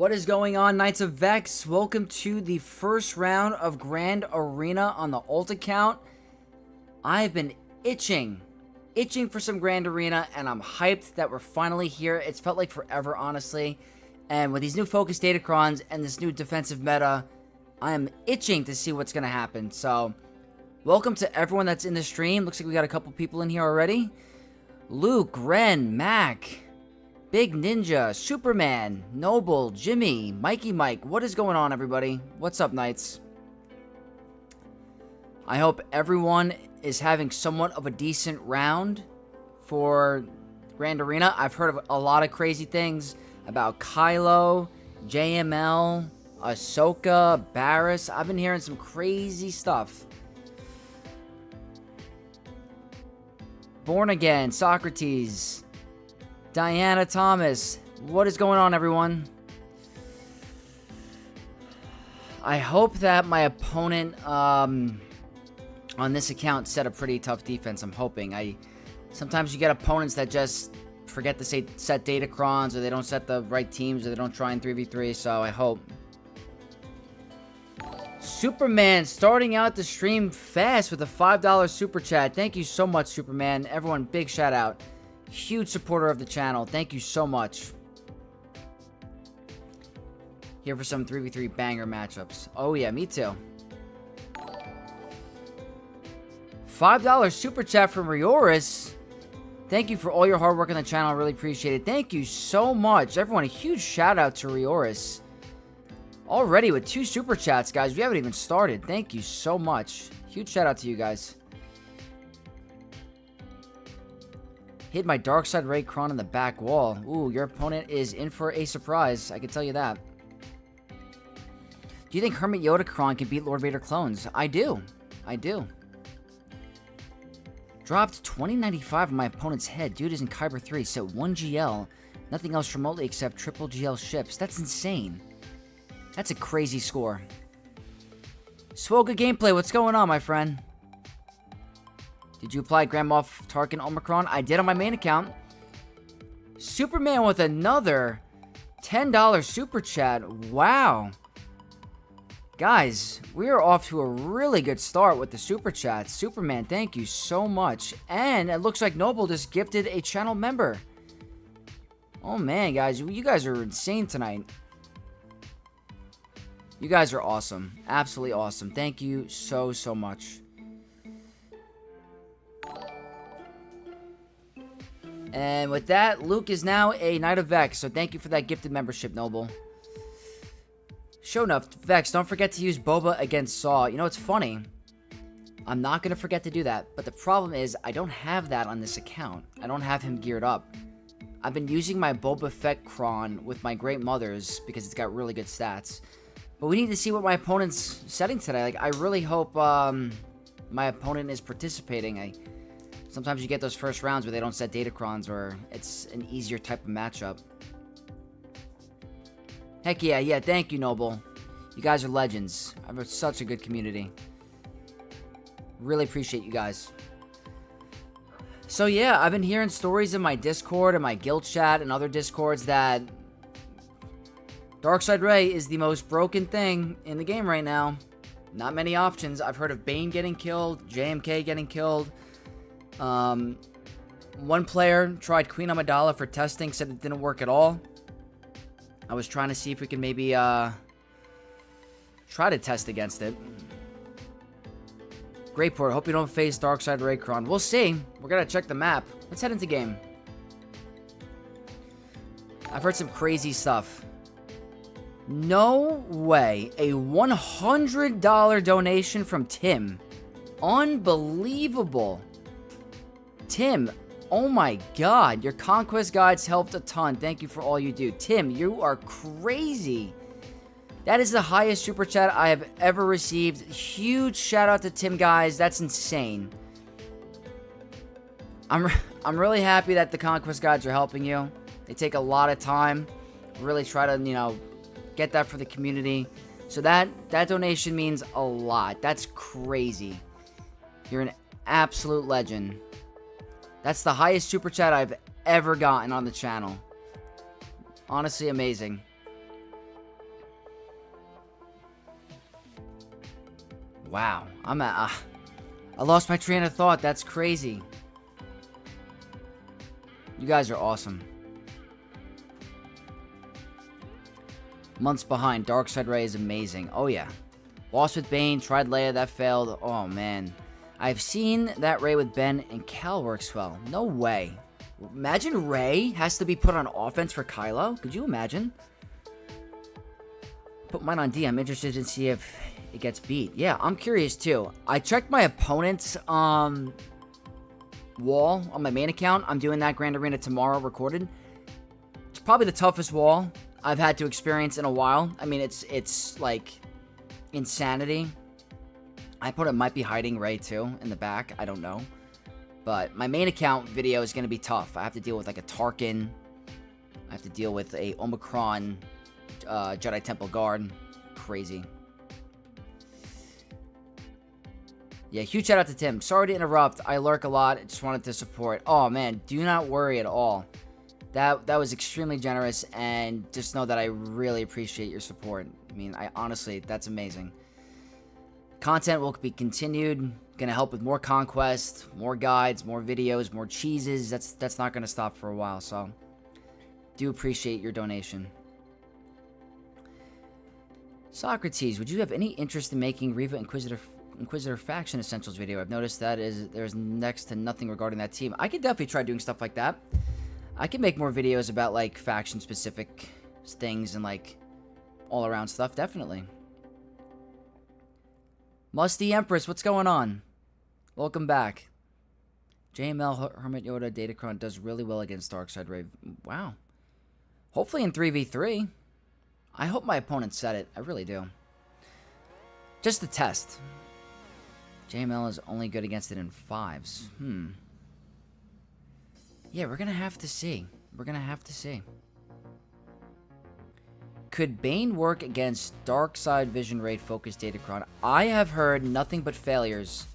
What is going on, Knights of Vex? Welcome to the first round of Grand Arena on the alt account. I've been itching for some Grand Arena, and I'm hyped that we're finally here. It's felt like forever, honestly. And with these new focus datacrons and this new defensive meta, I am itching to see what's going to happen. So, welcome to everyone that's in the stream. Looks like we got a couple people in here already. Luke, Ren, Mac, Big Ninja, Superman, Noble, Jimmy, Mikey Mike. What is going on, everybody? What's up, Knights? I hope everyone is having somewhat of a decent round for Grand Arena. I've heard of a lot of crazy things about Kylo, JML, Ahsoka, Barris. I've been hearing some crazy stuff. Born Again, Socrates, Diana Thomas. What is going on, everyone? I hope that my opponent on this account set a pretty tough defense. I'm hoping. Sometimes you get opponents that just forget to set datacrons, or they don't set the right teams, or they don't try in 3v3, so I hope. Superman starting out the stream fast with a $5 super chat. Thank you so much, Superman. Everyone, big shout out. Huge supporter of the channel. Thank you so much. Here for some 3v3 banger matchups. Oh yeah, me too. $5 super chat from Rioris. Thank you for all your hard work on the channel. I really appreciate it. Thank you so much. Everyone, a huge shout out to Rioris. Already with 2 super chats, guys. We haven't even started. Thank you so much. Huge shout out to you guys. Hit my dark side Ray Kron in the back wall. Ooh, your opponent is in for a surprise. I can tell you that. Do you think Hermit Yoda Kron can beat Lord Vader clones? I do. I do. Dropped 2095 on my opponent's head. Dude is in Kyber 3. Set 1 GL. Nothing else remotely except triple GL ships. That's insane. That's a crazy score. Swoga Gameplay, what's going on, my friend? Did you apply Grand Moff Tarkin Omicron? I did on my main account. Superman with another $10 super chat. Wow. Guys, we are off to a really good start with the super chat. Superman, thank you so much. And it looks like Noble just gifted a channel member. Oh man, guys, you guys are insane tonight. You guys are awesome. Absolutely awesome. Thank you so much. And with that, Luke is now a Knight of Vex, so thank you for that gifted membership, Noble. Show enough, Vex, don't forget to use Boba against Saw. You know, it's funny. I'm not going to forget to do that, but the problem is I don't have that on this account. I don't have him geared up. I've been using my Boba Fett Kron with my Great Mothers because it's got really good stats. But we need to see what my opponent's setting today. Like, I really hope my opponent is participating. Sometimes you get those first rounds where they don't set datacrons, or it's an easier type of matchup. Heck yeah, thank you, Noble. You guys are legends. I have such a good community. Really appreciate you guys. So yeah, I've been hearing stories in my Discord and my guild chat and other Discords that Darkseid Ray is the most broken thing in the game right now. Not many options. I've heard of Bane getting killed, JMK getting killed. One player tried Queen Amidala for testing, said it didn't work at all. I was trying to see if we can maybe try to test against it. Great port. Hope you don't face Darkseid Raycron. We'll see. We're gonna check the map. Let's head into game. I've heard some crazy stuff. No way. A $100 donation from Tim. Unbelievable. Tim, oh my god, your conquest guides helped a ton. Thank you for all you do. Tim, you are crazy. That is the highest super chat I have ever received. Huge shout out to Tim, guys. That's insane. I'm really happy that the conquest guides are helping you. They take a lot of time. Really try to, you know, get that for the community. So that donation means a lot. That's crazy. You're an absolute legend. That's the highest super chat I've ever gotten on the channel. Honestly, amazing. Wow. I lost my train of thought. That's crazy. You guys are awesome. Months behind. Darkside Ray is amazing. Oh, yeah. Lost with Bane. Tried Leia. That failed. Oh, man. I've seen that Ray with Ben, and Cal works well. No way. Imagine Ray has to be put on offense for Kylo. Could you imagine? Put mine on D. I'm interested to see if it gets beat. Yeah, I'm curious, too. I checked my opponent's wall on my main account. I'm doing that Grand Arena tomorrow, recorded. It's probably the toughest wall I've had to experience in a while. I mean, it's like insanity. My opponent might be hiding Ray too in the back. I don't know. But my main account video is going to be tough. I have to deal with like a Tarkin. I have to deal with a Omicron Jedi Temple Guard. Crazy. Yeah, huge shout out to Tim. Sorry to interrupt. I lurk a lot. I just wanted to support. Oh, man. Do not worry at all. That was extremely generous. And just know that I really appreciate your support. I mean, honestly, that's amazing. Content will be continued. Gonna help with more conquest, more guides, more videos, more cheeses. That's not gonna stop for a while. So, do appreciate your donation. Socrates, would you have any interest in making Reva Inquisitor Faction Essentials video? I've noticed that there's next to nothing regarding that team. I could definitely try doing stuff like that. I can make more videos about like faction specific things and like all around stuff, definitely. Musty Empress, what's going on? Welcome back. JML Hermit Yoda Datacron does really well against Darkside Ray. Wow. Hopefully in 3v3. I hope my opponent said it. I really do. Just a test. JML is only good against it in 5s. Yeah, we're going to have to see. We're going to have to see. Could Bane work against Darkside Vision Raid Focus Datacron? I have heard nothing but failures.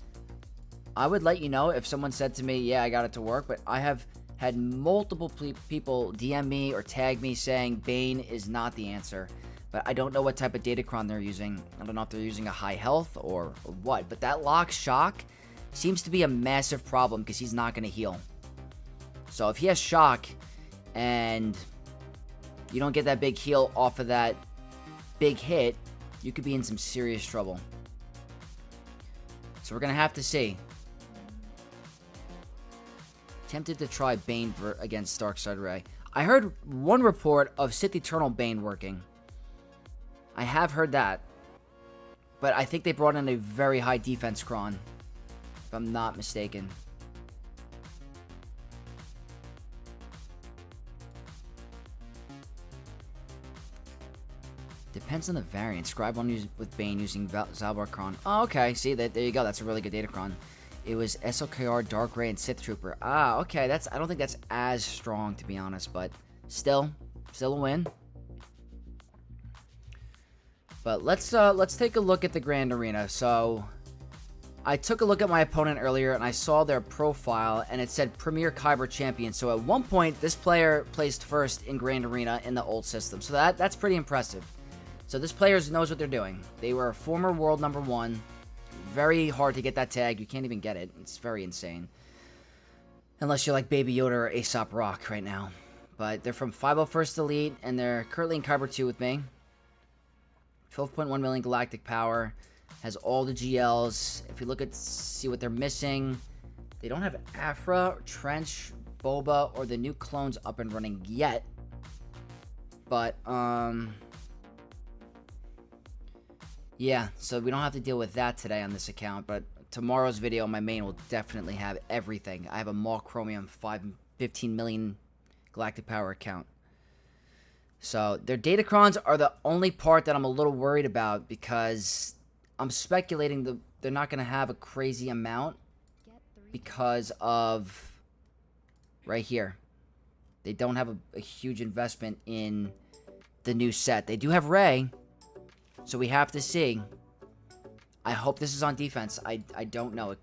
I would let you know if someone said to me, yeah, I got it to work, but I have had multiple people DM me or tag me saying Bane is not the answer. But I don't know what type of Datacron they're using. I don't know if they're using a high health or what. But that lock shock seems to be a massive problem because he's not going to heal. So if he has shock and you don't get that big heal off of that big hit, you could be in some serious trouble. So we're going to have to see. Tempted to try Bane against Darkside Ray. I heard one report of Sith Eternal Bane working. I have heard that. But I think they brought in a very high defense cron, if I'm not mistaken. Depends on the variant. Scribe one with Bane using Zalbar Cron. Oh, okay. See, there you go. That's a really good Datacron. It was SLKR, Dark Ray, and Sith Trooper. Ah, okay. I don't think that's as strong, to be honest, but still a win. But let's take a look at the Grand Arena. So, I took a look at my opponent earlier, and I saw their profile, and it said Premier Kyber Champion. So, at one point, this player placed first in Grand Arena in the old system. So, that's pretty impressive. So this player knows what they're doing. They were a former world #1. Very hard to get that tag. You can't even get it. It's very insane. Unless you're like Baby Yoda or Aesop Rock right now. But they're from 501st Elite, and they're currently in Kyber 2 with me. 12.1 million galactic power. Has all the GLs. If you look at, see what they're missing. They don't have Afra, Trench, Boba, or the new clones up and running yet. But, yeah, so we don't have to deal with that today on this account, but tomorrow's video, my main will definitely have everything. I have a Maul Chromium 15 million galactic power account. So their Datacrons are the only part that I'm a little worried about because I'm speculating they're not going to have a crazy amount because of right here. They don't have a huge investment in the new set. They do have Rey. So we have to see. I hope this is on defense. I don't know.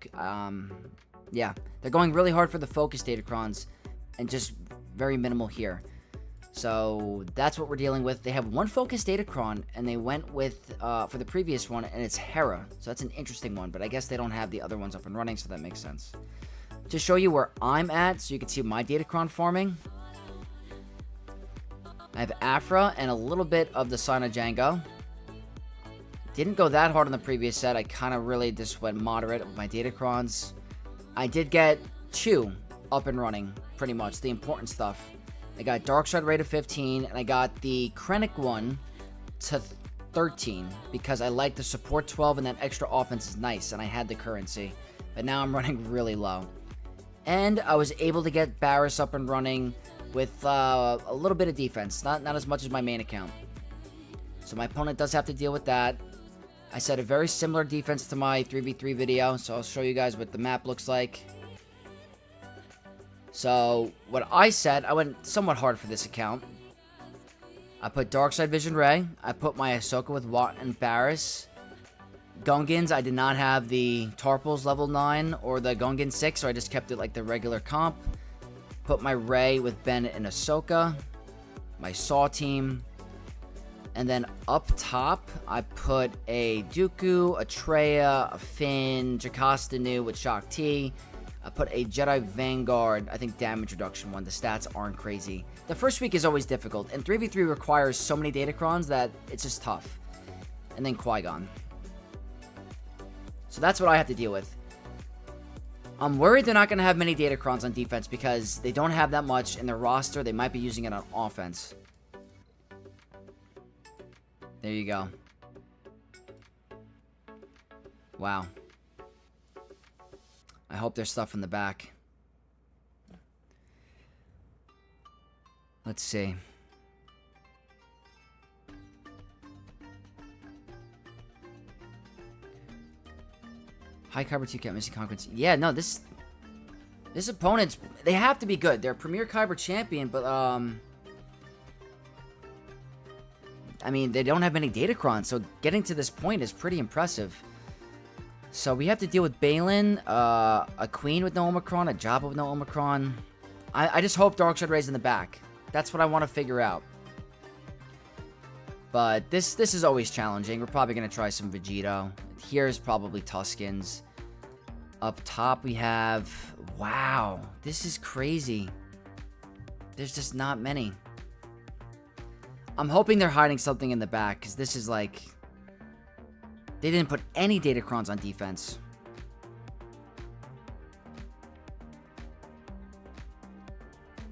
Yeah. They're going really hard for the focus Datacrons and just very minimal here. So that's what we're dealing with. They have one focused Datacron, and they went with, for the previous one, and it's Hera. So that's an interesting one, but I guess they don't have the other ones up and running, so that makes sense. To show you where I'm at, so you can see my Datacron farming, I have Afra and a little bit of the Sign of Django. Didn't go that hard on the previous set. I kind of really just went moderate with my Datacrons. I did get 2 up and running, pretty much, the important stuff. I got Dark Side rate of 15, and I got the Krennic one to 13, because I like the support 12, and that extra offense is nice, and I had the currency. But now I'm running really low. And I was able to get Barriss up and running with a little bit of defense, not as much as my main account. So my opponent does have to deal with that. I set a very similar defense to my 3v3 video, so I'll show you guys what the map looks like. So, what I said, I went somewhat hard for this account. I put Darkside Vision Ray. I put my Ahsoka with Watt and Barriss. Gungans, I did not have the Tarpals level 9 or the Gungan 6, so I just kept it like the regular comp. Put my Rey with Ben and Ahsoka. My Saw team. And then up top, I put a Dooku, a Traya, a Finn, Jocasta Nu with Shock T. I put a Jedi Vanguard, I think damage reduction one. The stats aren't crazy. The first week is always difficult, and 3v3 requires so many Datacrons that it's just tough. And then Qui-Gon. So that's what I have to deal with. I'm worried they're not going to have many Datacrons on defense because they don't have that much in their roster. They might be using it on offense. There you go. Wow. I hope there's stuff in the back. Let's see. High Kyber 2 can't miss Conquest. Yeah, no, this opponent's, they have to be good. They're a Premier Kyber champion, but I mean, they don't have many Datacrons, so getting to this point is pretty impressive. So we have to deal with Balin, a Queen with no Omicron, a Jabba with no Omicron. I just hope Darkseid Ray's in the back. That's what I want to figure out. But this is always challenging. We're probably going to try some Vegito. Here's probably Tuskens. Up top we have... Wow, this is crazy. There's just not many. I'm hoping they're hiding something in the back, because this is like... They didn't put any Datacrons on defense.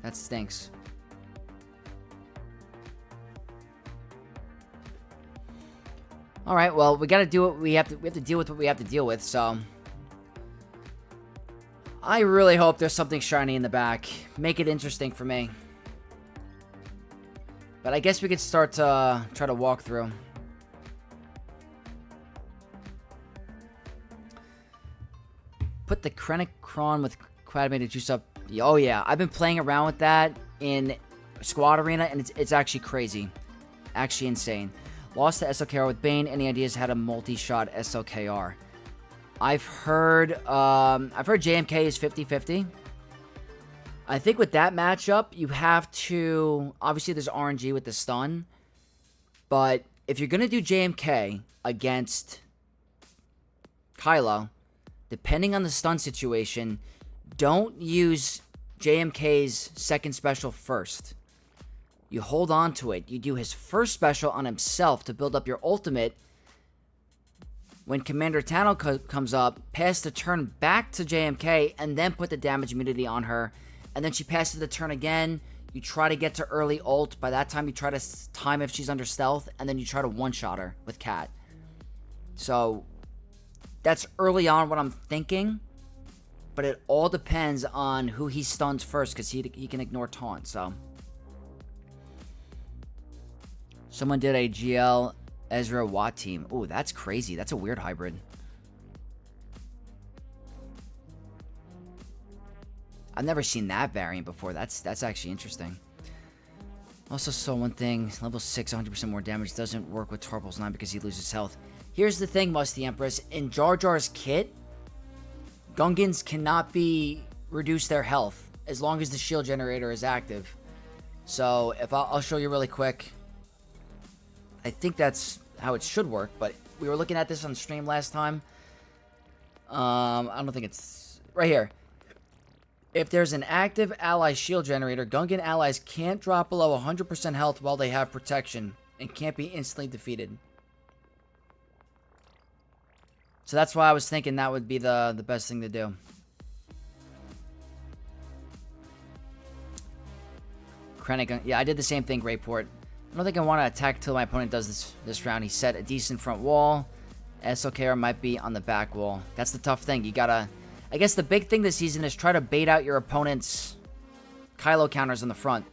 That stinks. Alright, well, we gotta do what we have to deal with what we have to deal with, so... I really hope there's something shiny in the back. Make it interesting for me. But I guess we could start to try to walk through. Put the Krennic Kron with Quadmated juice up. Oh yeah, I've been playing around with that in Squad Arena, and it's actually crazy. Actually insane. Lost to SLKR with Bane. Any ideas how to multi-shot SLKR? I've heard JMK is 50-50. I think with that matchup, you have to... Obviously, there's RNG with the stun. But if you're going to do JMK against Kylo, depending on the stun situation, don't use JMK's second special first. You hold on to it. You do his first special on himself to build up your ultimate. When Commander Tano comes up, pass the turn back to JMK, and then put the damage immunity on her. And then she passes the turn again. You try to get to early ult. By that time, you try to time if she's under stealth, and then you try to one-shot her with Cat. So, that's early on what I'm thinking. But it all depends on who he stuns first, because he can ignore taunt, so... Someone did a GL Ezra Watt team. Oh, that's crazy. That's a weird hybrid. I've never seen that variant before. That's actually interesting. Also saw one thing. Level 6, 100% more damage doesn't work with Tarpals 9 because he loses health. Here's the thing, Musty Empress. In Jar Jar's kit, Gungans cannot be reduce their health as long as the shield generator is active. So if I'll show you really quick. I think that's how it should work, but we were looking at this on stream last time. I don't think it's right here. If there's an active ally shield generator, Gungan allies can't drop below 100% health while they have protection and can't be instantly defeated. So that's why I was thinking that would be the best thing to do. Krennic, yeah, I did the same thing, Greyport. I don't think I want to attack till my opponent does this round. He set a decent front wall. SOKR might be on the back wall. That's the tough thing. You gotta... I guess the big thing this season is try to bait out your opponent's Kylo counters on the front.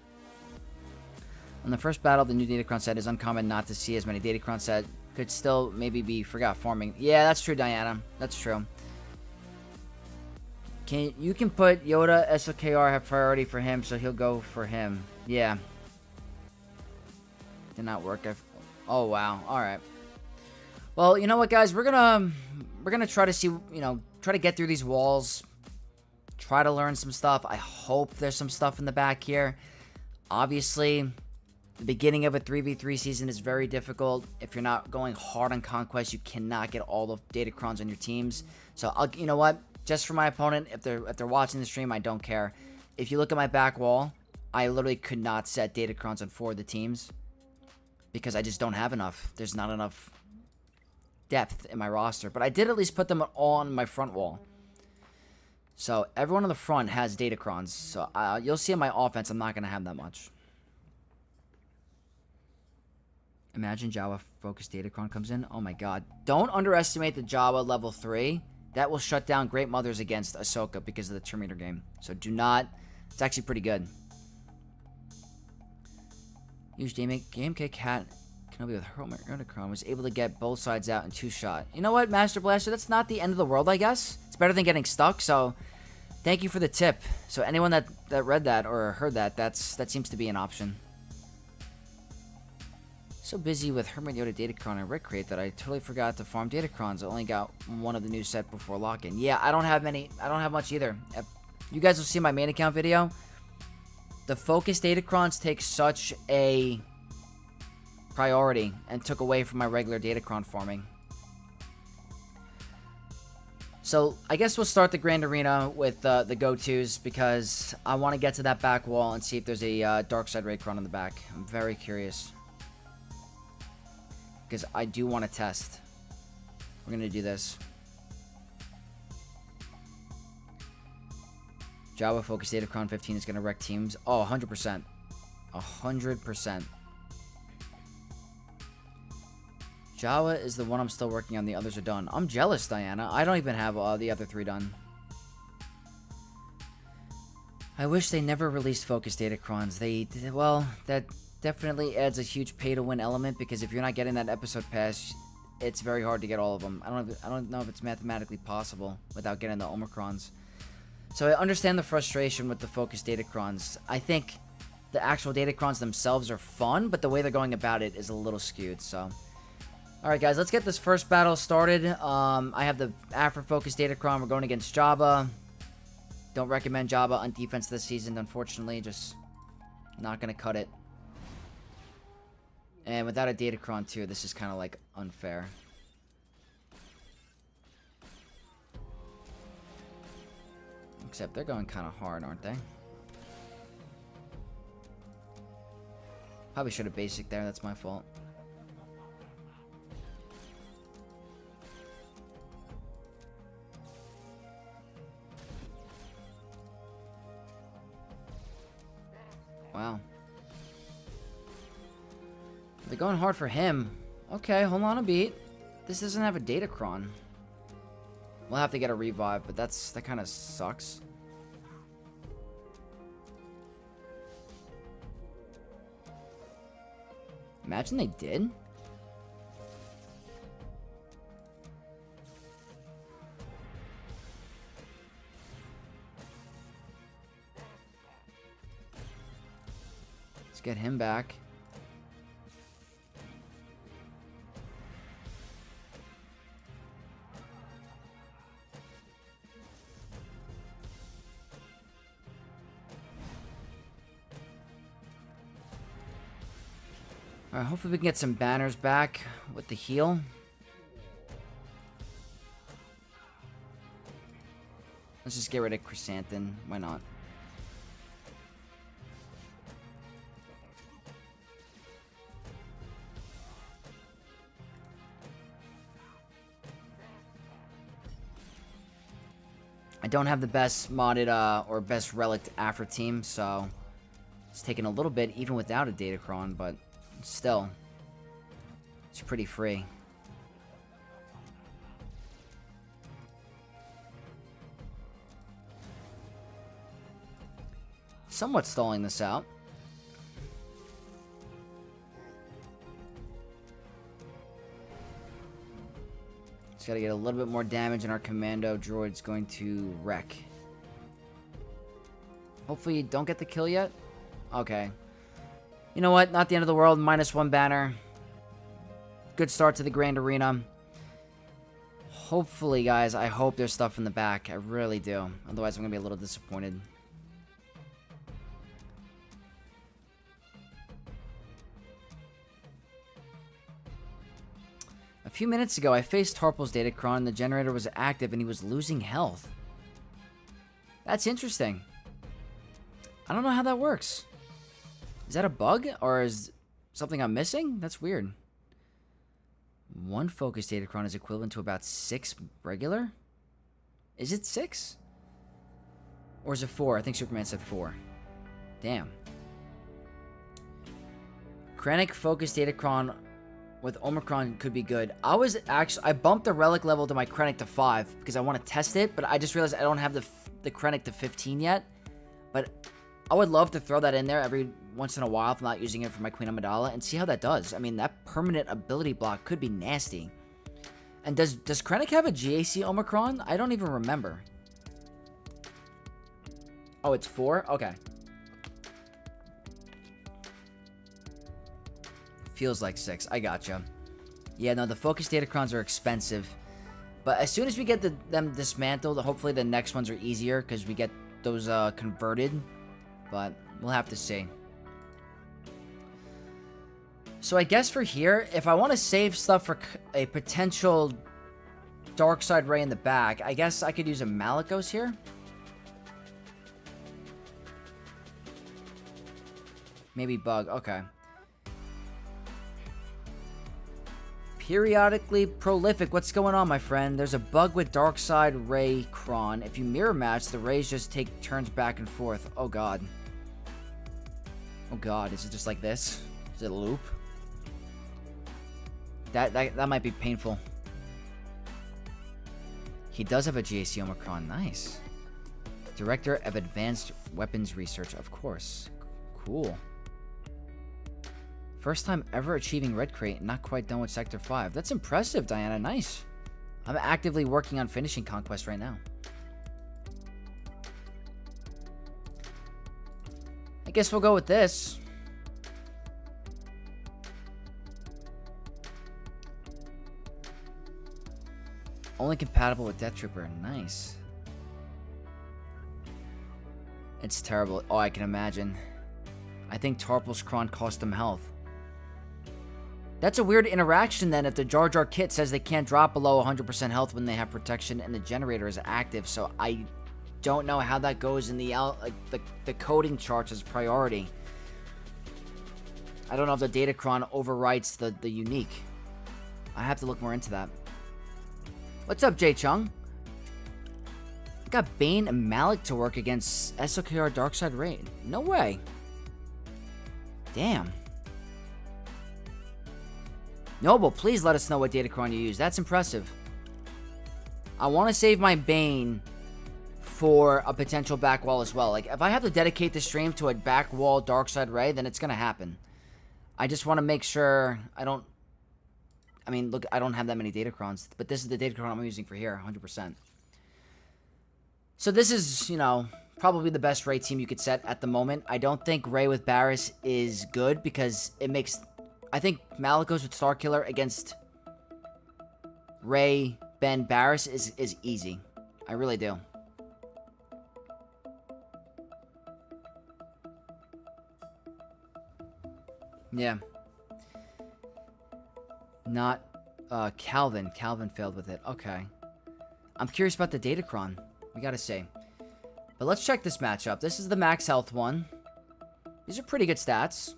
On the first battle, the new Datacron set is uncommon not to see as many Datacron set. Could still maybe be forgot farming. Yeah, that's true, Diana. That's true. You can put Yoda, SOKR have priority for him, so he'll go for him. Yeah. Did not work. Oh wow. All right. Well, you know what, guys? We're gonna try to see. Try to get through these walls. Try to learn some stuff. I hope there's some stuff in the back here. Obviously, the beginning of a 3v3 season is very difficult. If you're not going hard on conquest, you cannot get all the Datacrons on your teams. So you know what? Just for my opponent, if they're watching the stream, I don't care. If you look at my back wall, I literally could not set Datacrons on 4 of the teams. Because I just don't have enough. There's not enough depth in my roster. But I did at least put them all on my front wall. So everyone on the front has Datacrons. So you'll see in my offense, I'm not going to have that much. Imagine Jawa focused Datacron comes in. Oh my god. Don't underestimate the Jawa level 3. That will shut down Great Mothers against Ahsoka because of the Terminator game. So do not. It's actually pretty good. Huge Game Kick Cat Kenobi with Hermicron was able to get both sides out in 2 shot. You know what, Master Blaster? That's not the end of the world, I guess. It's better than getting stuck, so thank you for the tip. So anyone that read that or heard that seems to be an option. So busy with Hermit Yoda Datacron and Rick Crate that I totally forgot to farm Datacrons. I only got one of the new set before lock-in. Yeah, I don't have many. I don't have much either. You guys will see my main account video. The focus Datacrons take such a priority and took away from my regular Datacron farming. So I guess we'll start the Grand Arena with the go-tos because I want to get to that back wall and see if there's a Dark Side Raycron on the back. I'm very curious. Because I do want to test. We're going to do this. Jawa Focus Datacron 15 is going to wreck teams. Oh, 100%. 100%. Jawa is the one I'm still working on. The others are done. I'm jealous, Diana. I don't even have the other 3 done. I wish they never released Focus Datacrons. Well, that definitely adds a huge pay-to-win element because if you're not getting that episode pass, it's very hard to get all of them. I don't know if it's mathematically possible without getting the Omicrons. So I understand the frustration with the Focus Datacrons. I think the actual Datacrons themselves are fun, but the way they're going about it is a little skewed, so. Alright guys, let's get this first battle started. I have the Afro-Focus Datacron. We're going against Jabba. Don't recommend Jabba on defense this season, unfortunately. Just not going to cut it. And without a Datacron too, this is kind of like unfair. Except they're going kind of hard, aren't they? Probably should have basic there. That's my fault. Wow. They're going hard for him. Okay, hold on a beat. This doesn't have a Datacron. We'll have to get a revive, but that kind of sucks. Imagine they did. Let's get him back. Alright, hopefully we can get some banners back with the heal. Let's just get rid of Chrysanthemum. Why not? I don't have the best modded or best relic Afro team, so it's taking a little bit even without a Datacron, but still, it's pretty free. Somewhat stalling this out. Just gotta get a little bit more damage, and our commando droid's going to wreck. Hopefully you don't get the kill yet. Okay. You know what? Not the end of the world. -1 banner. Good start to the Grand Arena. Hopefully, guys, I hope there's stuff in the back. I really do. Otherwise, I'm gonna be a little disappointed. A few minutes ago, I faced Tarpal's Datacron, and the generator was active, and he was losing health. That's interesting. I don't know how that works. Is that a bug, or is something I'm missing? That's weird. 1 focus Datacron is equivalent to about 6 regular? Is it 6? Or is it 4? I think Superman said 4. Damn. Krennic focus Datacron with Omicron could be good. I bumped the relic level to my Krennic to 5 because I want to test it, but I just realized I don't have the Krennic to 15 yet. But I would love to throw that in there every once in a while if I'm not using it for my Queen Amidala and see how that does. I mean, that permanent ability block could be nasty. And does Krennic have a GAC Omicron? I don't even remember. Oh, it's 4? Okay. Feels like 6. I gotcha. Yeah, no, the focus Datacrons are expensive. But as soon as we get them dismantled, hopefully the next ones are easier because we get those converted. But we'll have to see. So I guess for here, if I want to save stuff for a potential Dark Side Ray in the back, I guess I could use a Malicos here. Maybe Bug. Okay. Periodically prolific. What's going on, my friend? There's a bug with Dark Side Ray Kron. If you mirror match, the rays just take turns back and forth. Oh god. Oh god, is it just like this? Is it a loop? That might be painful. He does have a GAC Omicron. Nice. Director of Advanced Weapons Research, of course. Cool. First time ever achieving Red Crate, not quite done with Sector 5. That's impressive, Diana. Nice. I'm actively working on finishing Conquest right now. I guess we'll go with this. Only compatible with Death Trooper. Nice. It's terrible. Oh, I can imagine. I think Tarpal's Kron cost him health. That's a weird interaction then if the Jar Jar kit says they can't drop below 100% health when they have protection and the generator is active, so I don't know how that goes in the coding charts as priority. I don't know if the Datacron overwrites the unique. I have to look more into that. What's up, Jay Chung? I got Bane and Malik to work against SOKR Darkside Raid. No way. Damn. Noble, please let us know what Datacron you use. That's impressive. I want to save my Bane for a potential back wall as well. Like, if I have to dedicate the stream to a back wall Darkside Ray, then it's going to happen. I just want to make sure I don't... I mean, look, I don't have that many Datacrons, but this is the Datacron I'm using for here, 100%. So this is, you know, probably the best Ray team you could set at the moment. I don't think Ray with Barris is good because it makes... I think Malicos with Starkiller against Ray, Ben, Barris is easy. I really do. Yeah. Not, Calvin. Calvin failed with it. Okay. I'm curious about the Datacron. We gotta see. But let's check this matchup. This is the max health one. These are pretty good stats.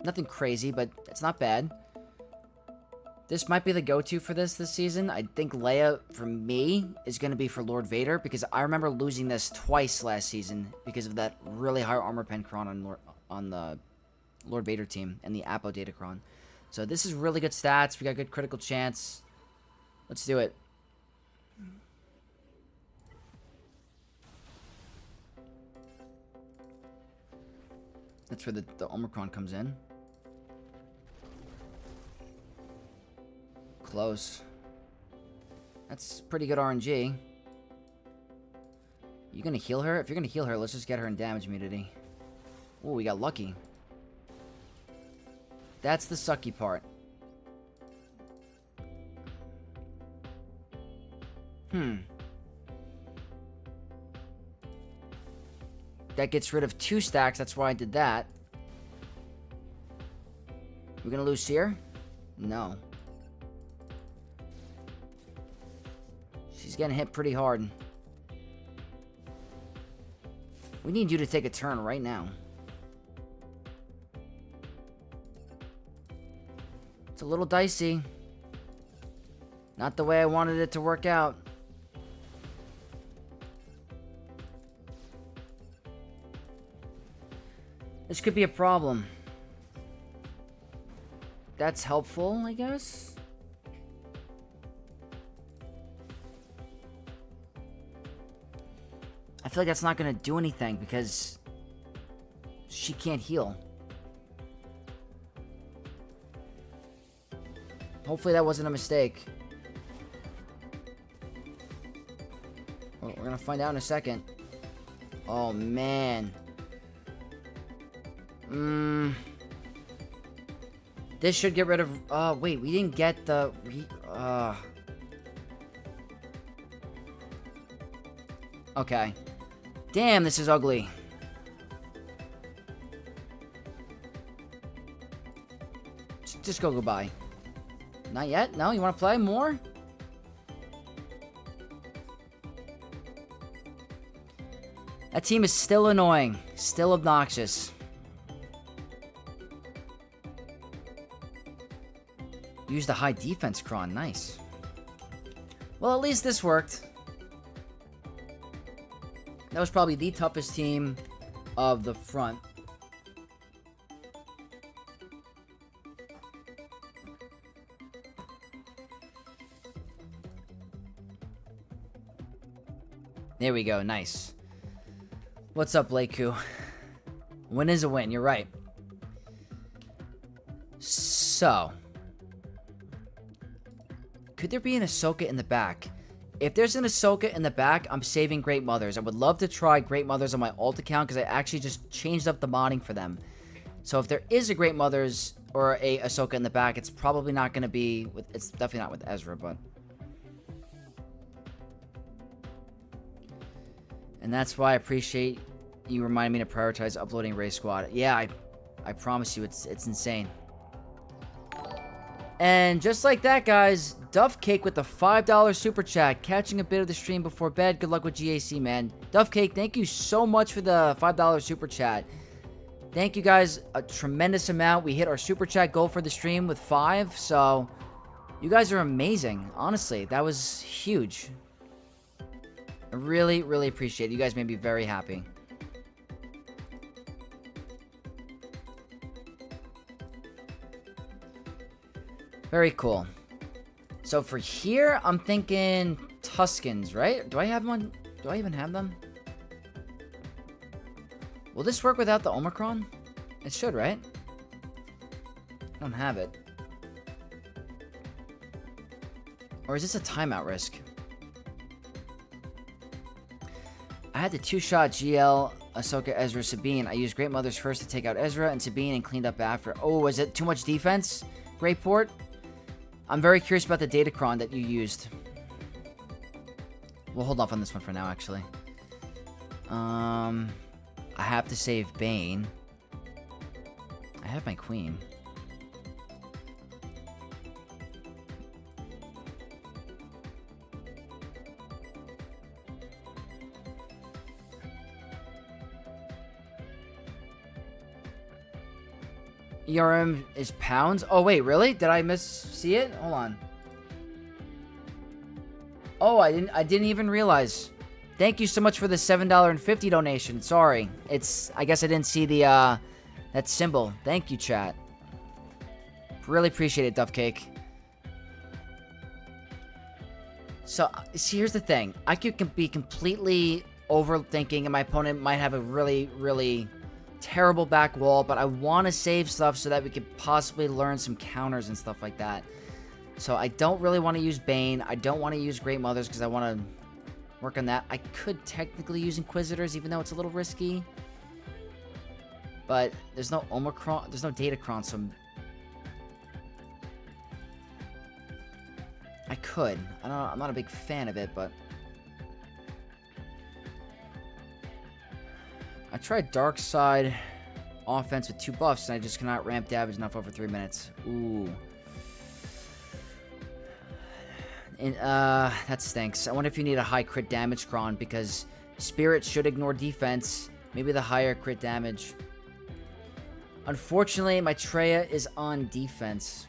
Nothing crazy, but it's not bad. This might be the go-to for this season. I think Leia, for me, is going to be for Lord Vader, because I remember losing this twice last season because of that really high armor pen Cron on the Lord Vader team and the Apo Datacron. So this is really good stats. We got good critical chance. Let's do it. That's where the Omicron comes in. Close. That's pretty good RNG. You gonna heal her? If you're gonna heal her, let's just get her in damage immunity. Oh, we got lucky. That's the sucky part. That gets rid of 2 stacks. That's why I did that. We're gonna lose here? No. She's getting hit pretty hard. We need you to take a turn right now. It's a little dicey. Not the way I wanted it to work out. This could be a problem. That's helpful, I guess. I feel like that's not going to do anything because she can't heal. Hopefully that wasn't a mistake. Well, we're going to find out in a second. Oh, man. This should get rid of... wait, we didn't get the... Okay. Damn, this is ugly. Just go goodbye. Not yet? No? You want to play more? That team is still annoying. Still obnoxious. Use the high defense Cron. Nice. Well, at least this worked. That was probably the toughest team of the front. There we go. Nice. What's up, Leiku? Win is a win. You're right. So... could there be an Ahsoka in the back? If there's an Ahsoka in the back, I'm saving Great Mothers. I would love to try Great Mothers on my alt account because I actually just changed up the modding for them. So if there is a Great Mothers or a Ahsoka in the back, it's probably not going to be with... it's definitely not with Ezra, but... and that's why I appreciate you reminding me to prioritize uploading Race Squad. Yeah, I promise you, it's insane. And just like that, guys, Duff Cake with the $5 super chat, catching a bit of the stream before bed. Good luck with GAC, man. Duff Cake, thank you so much for the $5 super chat. Thank you guys a tremendous amount. We hit our super chat goal for the stream with 5, so you guys are amazing. Honestly, that was huge. I really, really appreciate it. You guys made me very happy. Very cool. So for here, I'm thinking Tuscans, right? Do I have one? Do I even have them? Will this work without the Omicron? It should, right? I don't have it. Or is this a timeout risk? I had the 2-shot GL, Ahsoka, Ezra, Sabine. I used Great Mothers first to take out Ezra and Sabine and cleaned up after. Oh, was it too much defense? Great port? I'm very curious about the Datacron that you used. We'll hold off on this one for now, actually. I have to save Bane. I have my queen. ERM is pounds? Oh, wait, really? Did I see it? Hold on. Oh, I didn't even realize. Thank you so much for the $7.50 donation. Sorry. I guess I didn't see the, that symbol. Thank you, chat. Really appreciate it, Duff Cake. So, see, here's the thing. I could be completely overthinking, and my opponent might have a really, really terrible back wall, but I want to save stuff so that we could possibly learn some counters and stuff like that. So I don't really want to use Bane. I don't want to use Great Mothers because I want to work on that. I could technically use Inquisitors, even though it's a little risky. But there's no Omicron, there's no Datacron, so I could. I don't know, I'm not a big fan of it, but I tried Dark Side offense with 2 buffs, and I just cannot ramp damage enough over 3 minutes. Ooh. And, that stinks. I wonder if you need a high crit damage cron, because Spirit should ignore defense. Maybe the higher crit damage. Unfortunately, my Treya is on defense.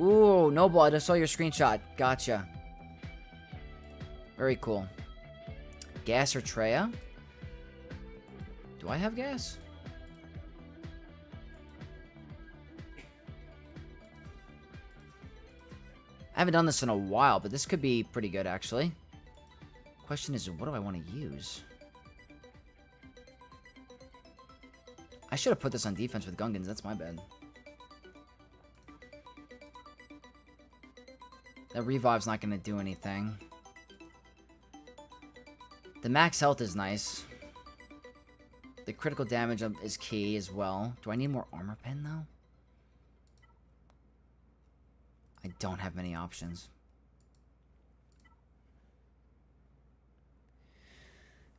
Ooh, Noble, I just saw your screenshot. Gotcha. Very cool. Gas or Treya? Do I have gas? I haven't done this in a while, but this could be pretty good, actually. Question is, what do I want to use? I should have put this on defense with Gungans. That's my bad. That revive's not going to do anything. The max health is nice. The critical damage is key as well. Do I need more armor pen, though? I don't have many options.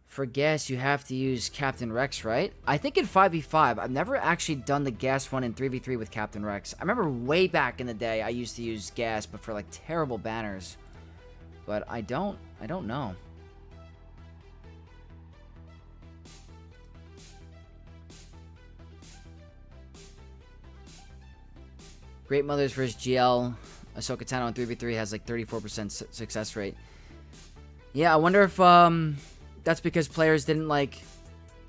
For gas, you have to use Captain Rex, right? I think in 5v5, I've never actually done the gas one in 3v3 with Captain Rex. I remember way back in the day, I used to use gas, but for like terrible banners. But I don't know. Great Mothers versus GL. Ahsoka Tano on 3v3 has like 34% success rate. Yeah, I wonder if that's because players didn't like.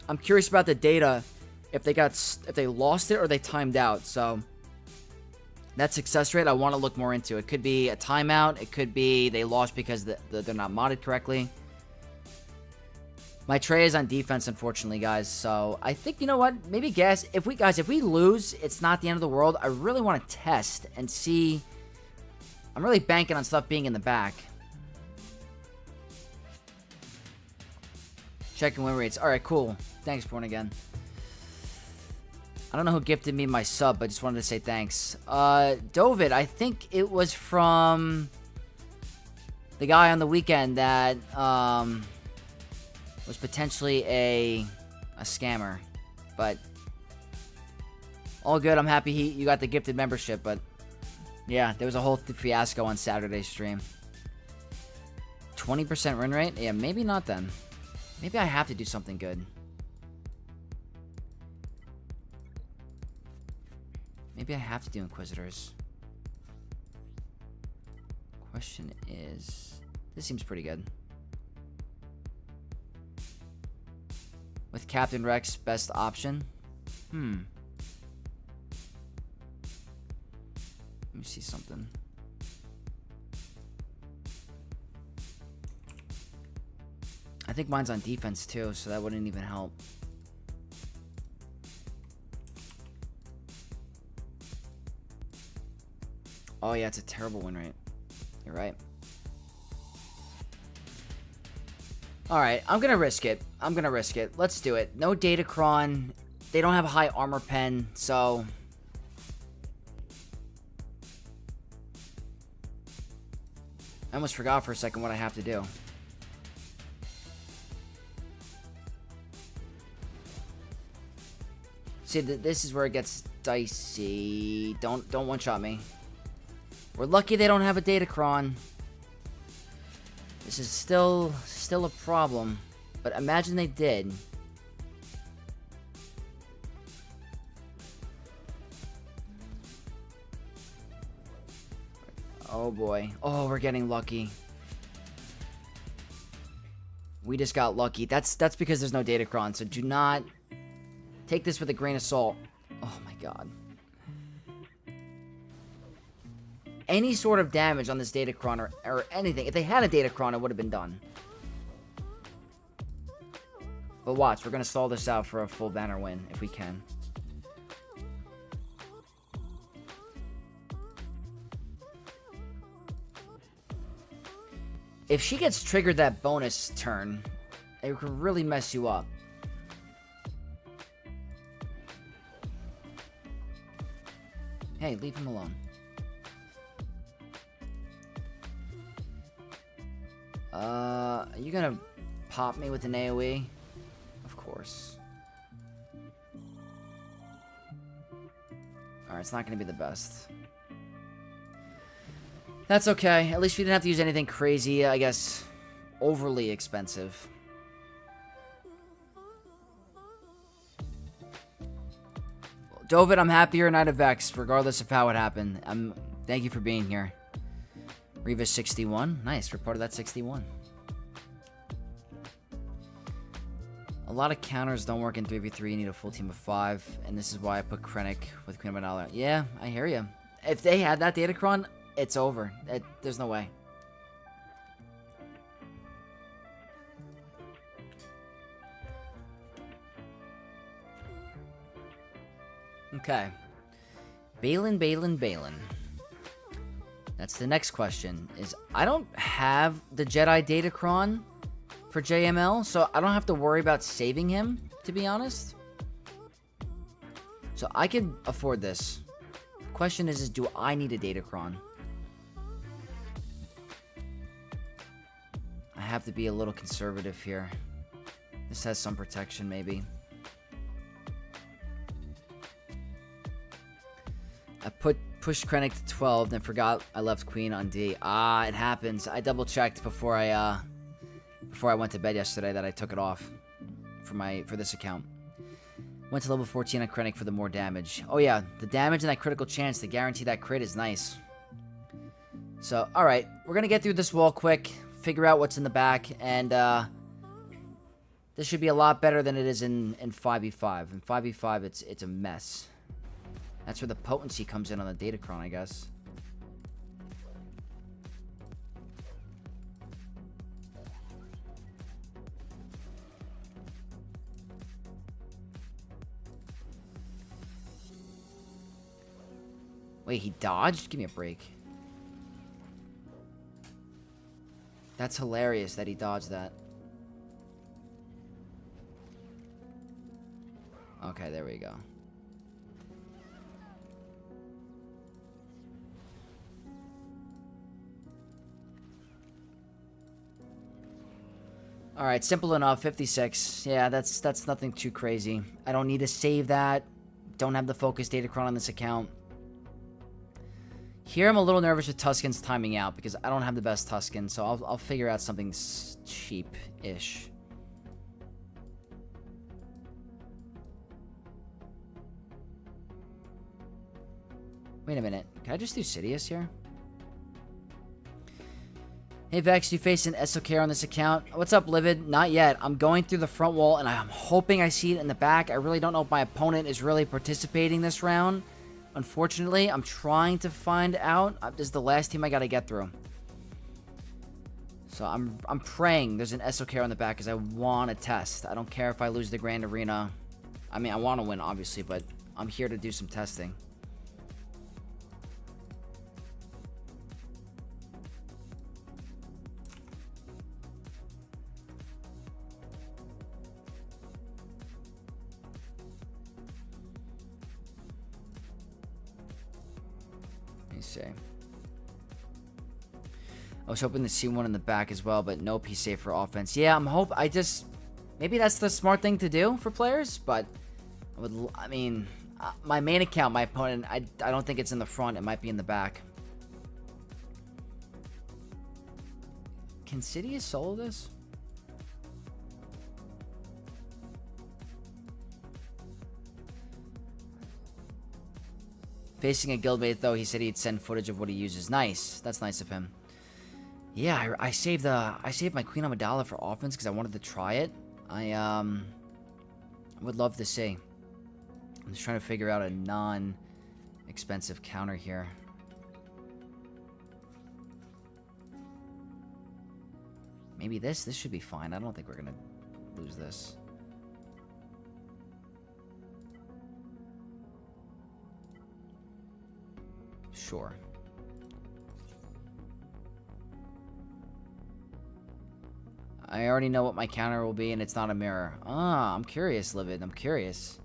I'm curious about the data, if they lost it or they timed out. So that success rate, I want to look more into. It could be a timeout. It could be they lost because they're not modded correctly. My Trey is on defense, unfortunately, guys. So I think, you know what? Maybe gas. If we lose, it's not the end of the world. I really want to test and see. I'm really banking on stuff being in the back. Checking win rates. All right, cool. Thanks, Born Again. I don't know who gifted me my sub, but just wanted to say thanks. Dovid, I think it was from the guy on the weekend that was potentially a scammer, but all good. I'm happy you got the gifted membership, but yeah, there was a whole fiasco on Saturday's stream. 20% win rate? Yeah, maybe not then. Maybe I have to do something good. Maybe I have to do Inquisitors. Question is, this seems pretty good. With Captain Rex, best option? Let me see something. I think mine's on defense too, so that wouldn't even help. Oh yeah, it's a terrible win rate. You're right. Alright, I'm gonna risk it. Let's do it. No Datacron. They don't have a high armor pen, so I almost forgot for a second what I have to do. See, this is where it gets dicey. Don't one-shot me. We're lucky they don't have a Datacron. This is still a problem. But imagine they did. boy. Oh, we're getting lucky. We just got lucky. That's because there's no Datacron, so do not take this with a grain of salt. Oh my god. Any sort of damage on this Datacron or anything. If they had a Datacron, it would have been done. But watch, we're going to stall this out for a full banner win, if we can. If she gets triggered that bonus turn, it could really mess you up. Hey, leave him alone. Are you gonna pop me with an AoE? Of course. Alright, it's not gonna be the best. That's okay. At least we didn't have to use anything crazy, I guess, overly expensive. Dovid, I'm happy you're a Knight of Vex, regardless of how it happened. Thank you for being here. Reva 61. Nice, we're part of that 61. A lot of counters don't work in 3v3. You need a full team of 5, and this is why I put Krennic with Queen of Manala. Yeah, I hear you. If they had that Datacron, it's over. There's no way. Okay. Balin. That's the next question. I don't have the Jedi Datacron for JML, so I don't have to worry about saving him, to be honest. So I could afford this. The question is do I need a Datacron? I have to be a little conservative here. This has some protection, maybe. I pushed Krennic to 12, then forgot I left Queen on D. Ah, it happens. I double checked before I went to bed yesterday that I took it off for this account. Went to level 14 on Krennic for the more damage. Oh yeah, the damage and that critical chance to guarantee that crit is nice. So, alright, we're gonna get through this wall quick, figure out what's in the back, and this should be a lot better than it is in 5v5. In 5v5, it's a mess. That's where the potency comes in on the Datacron, I guess. Wait, he dodged? Give me a break. That's hilarious that he dodged that. Okay, there we go. Alright, simple enough. 56. Yeah, that's nothing too crazy. I don't need to save that. Don't have the focus Datacron on this account. Here I'm a little nervous with Tuscan's timing out because I don't have the best Tuscan, so I'll figure out something cheap-ish. Wait a minute. Can I just do Sidious here? Hey Vex, you face an SOK on this account. What's up, Livid? Not yet. I'm going through the front wall, and I'm hoping I see it in the back. I really don't know if my opponent is really participating this round. Unfortunately, I'm trying to find out. This is the last team I gotta get through. So I'm praying there's an SOK on the back because I want to test. I don't care if I lose the Grand Arena. I mean, I want to win, obviously, but I'm here to do some testing. See. I was hoping to see one in the back as well, but nope, he's safe for offense. Yeah, maybe that's the smart thing to do for players, but I mean, my main account, my opponent, I don't think it's in the front. It might be in the back. Can Sidious solo this? Facing a guildmate, though, he said he'd send footage of what he uses. Nice. That's nice of him. Yeah, I saved my Queen Amidala for offense because I wanted to try it. I would love to see. I'm just trying to figure out a non-expensive counter here. Maybe this should be fine. I don't think we're gonna lose this. Sure. I already know what my counter will be, and it's not a mirror. Ah, I'm curious, Livid. I'm curious.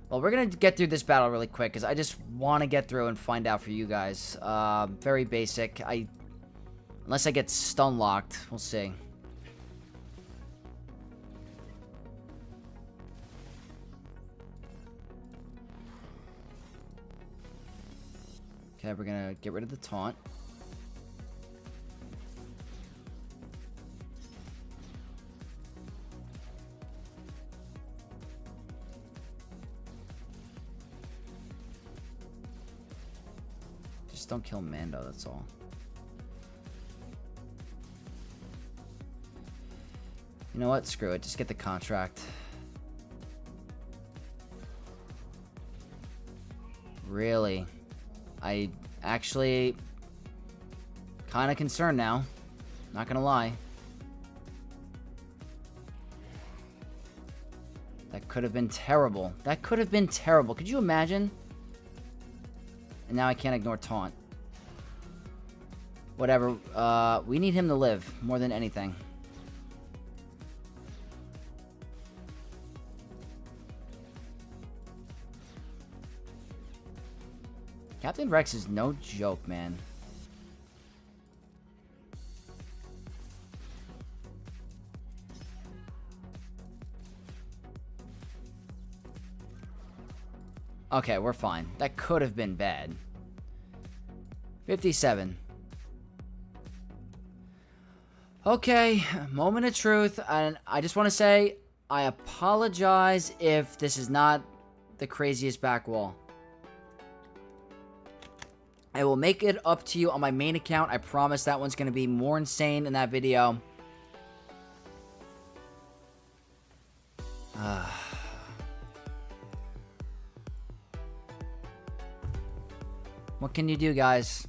Well, we're going to get through this battle really quick, because I just want to get through and find out for you guys. Very basic. Unless I get stun locked. We'll see. Okay, we're going to get rid of the taunt. Just don't kill Mando, that's all. You know what? Screw it. Just get the contract. Really? I actually kind of concerned now. Not gonna lie. That could have been terrible. That could have been terrible. Could you imagine? And now I can't ignore taunt. Whatever. We need him to live more than anything. Captain Rex is no joke, man. Okay, we're fine. That could have been bad. 57. Okay, moment of truth. And I just want to say, I apologize if this is not the craziest back wall. I will make it up to you on my main account. I promise that one's going to be more insane in that video. What can you do, guys?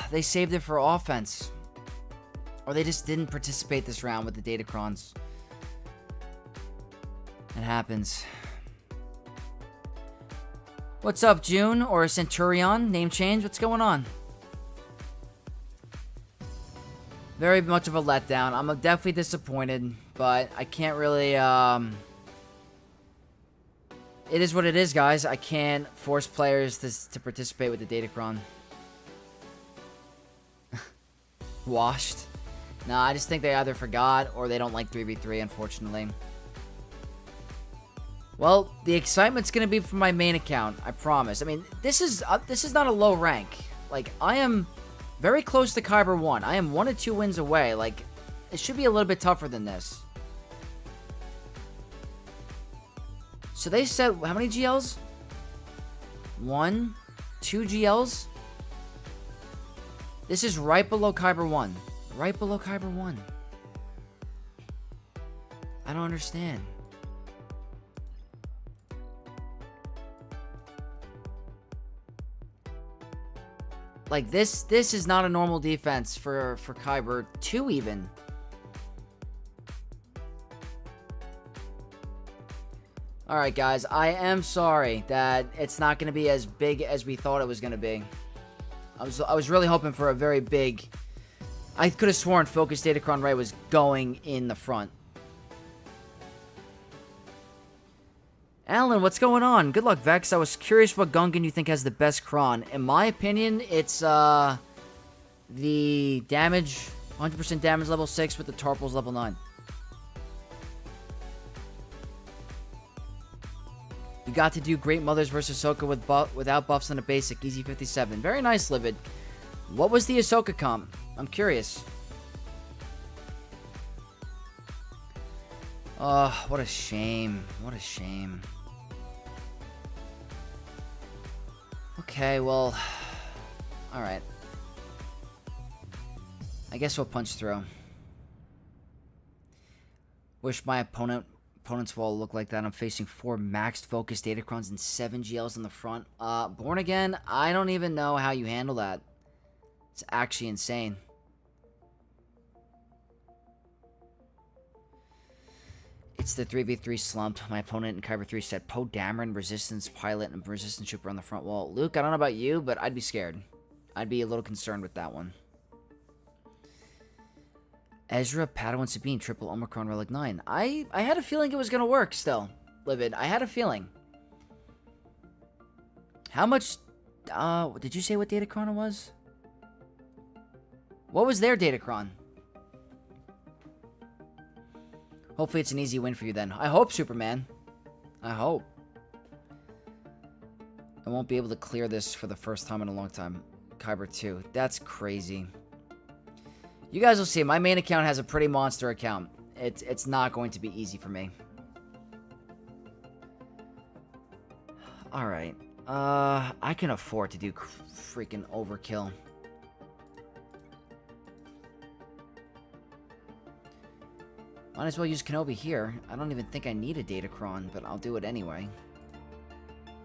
They saved it for offense. Or they just didn't participate this round with the Datacrons. It happens. What's up, June? Or Centurion? Name change? What's going on? Very much of a letdown. I'm definitely disappointed, but I can't really, It is what it is, guys. I can't force players to participate with the Datacron. Washed? No, I just think they either forgot or they don't like 3v3, unfortunately. Well, the excitement's going to be from my main account, I promise. I mean, this is not a low rank. Like, I am very close to Kyber 1. I am 1 or 2 wins away. Like, it should be a little bit tougher than this. So they said, how many GLs? 1, 2 GLs? This is right below Kyber 1. Right below Kyber 1. I don't understand. Like, this is not a normal defense for Kyber 2 even. Alright, guys, I am sorry that it's not going to be as big as we thought it was going to be. I was really hoping for a very big... I could have sworn Focus Datacron Ray was going in the front. Alan, what's going on? Good luck, Vex. I was curious what Gungan you think has the best Kron. In my opinion, it's the damage, 100% damage level 6 with the Tarpals level 9. You got to do Great Mothers versus Ahsoka without buffs on a basic. Easy 57. Very nice, Livid. What was the Ahsoka comp? I'm curious. Oh, what a shame. What a shame. Okay, well... Alright. I guess we'll punch through. Wish my opponent's wall looked like that. I'm facing 4 maxed focus Datacrons and 7 GLs in the front. Born Again, I don't even know how you handle that. It's actually insane. It's the 3v3 slump. My opponent in Kyber 3 said Poe Dameron, Resistance Pilot, and Resistance Trooper on the front wall. Luke, I don't know about you, but I'd be scared. I'd be a little concerned with that one. Ezra, Padawan, Sabine, Triple Omicron, Relic 9. I had a feeling it was going to work still, Livid. I had a feeling. How much... did you say what Datacron it was? What was their Datacron? Hopefully it's an easy win for you then. I hope, Superman. I hope. I won't be able to clear this for the first time in a long time. Kyber 2. That's crazy. You guys will see. My main account has a pretty monster account. It's not going to be easy for me. Alright. I can afford to do freaking overkill. Might as well use Kenobi here. I don't even think I need a Datacron, but I'll do it anyway.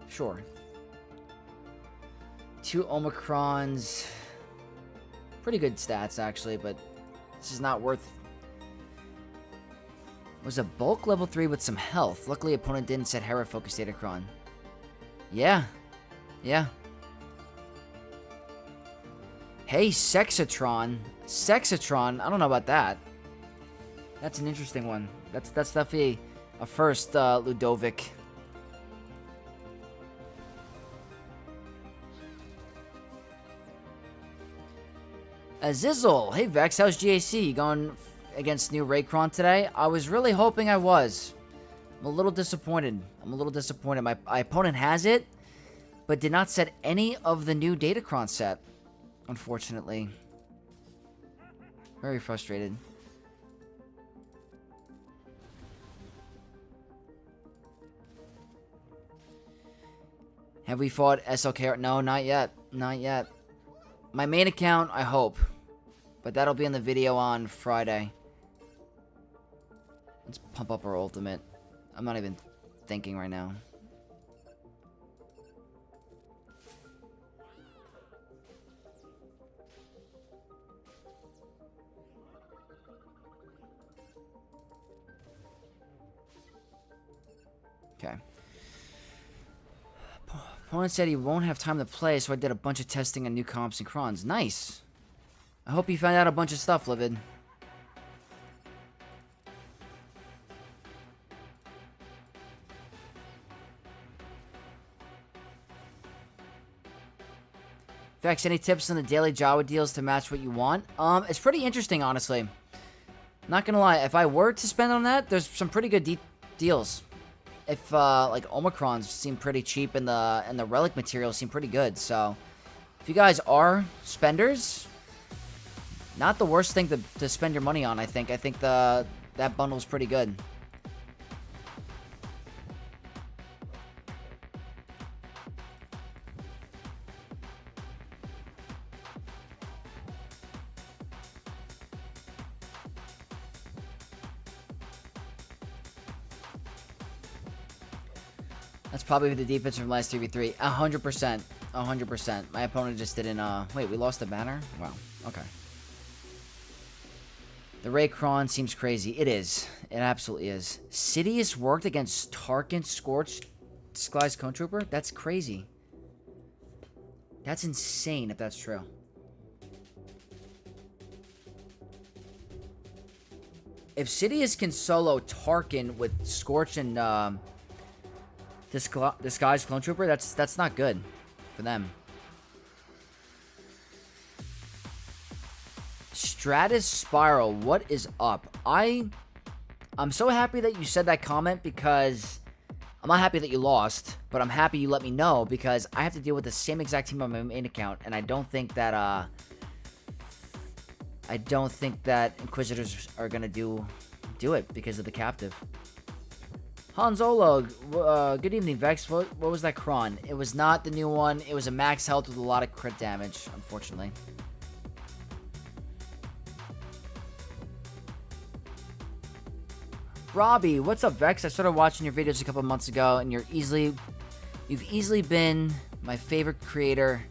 Sure. 2 Omicrons. Pretty good stats, actually, but this is not worth... Was a bulk level 3 with some health. Luckily, opponent didn't set Hera Focus Datacron. Yeah. Yeah. Hey, Sexatron. Sexatron. I don't know about that. That's an interesting one. That's definitely a first, Ludovic. Azizel. Hey, Vex. How's GAC? You going against new Raycron today? I was really hoping I was. I'm a little disappointed. My opponent has it, but did not set any of the new Datacron set, unfortunately. Very frustrated. Have we fought SLK? No, not yet. Not yet. My main account, I hope. But that'll be in the video on Friday. Let's pump up our ultimate. I'm not even thinking right now. Okay. Opponent said he won't have time to play, so I did a bunch of testing on new comps and crons. Nice. I hope you found out a bunch of stuff, Livid. Vex, any tips on the daily Jawa deals to match what you want? It's pretty interesting, honestly. Not gonna lie, if I were to spend on that, there's some pretty good deals. If like Omicrons seem pretty cheap and the relic materials seem pretty good, so if you guys are spenders, not the worst thing to spend your money on. I think that bundle's pretty good. That's probably the defense from last 3v3. 100%. 100%. My opponent just didn't, wait, we lost the banner? Wow. Okay. The Raycron seems crazy. It is. It absolutely is. Sidious worked against Tarkin Scorched Disguised Clone Trooper? That's crazy. That's insane if that's true. If Sidious can solo Tarkin with Scorch and, Disguised Clone Trooper, that's not good for them. Stratus Spiral, what is up? I'm so happy that you said that comment, because I'm not happy that you lost, but I'm happy you let me know, because I have to deal with the same exact team on my main account, and I don't think that Inquisitors are gonna do do it because of the captive. Han Solo, good evening, Vex. What was that Kron? It was not the new one. It was a max health with a lot of crit damage, unfortunately. Robbie, what's up, Vex? I started watching your videos a couple months ago, and you've easily been my favorite creator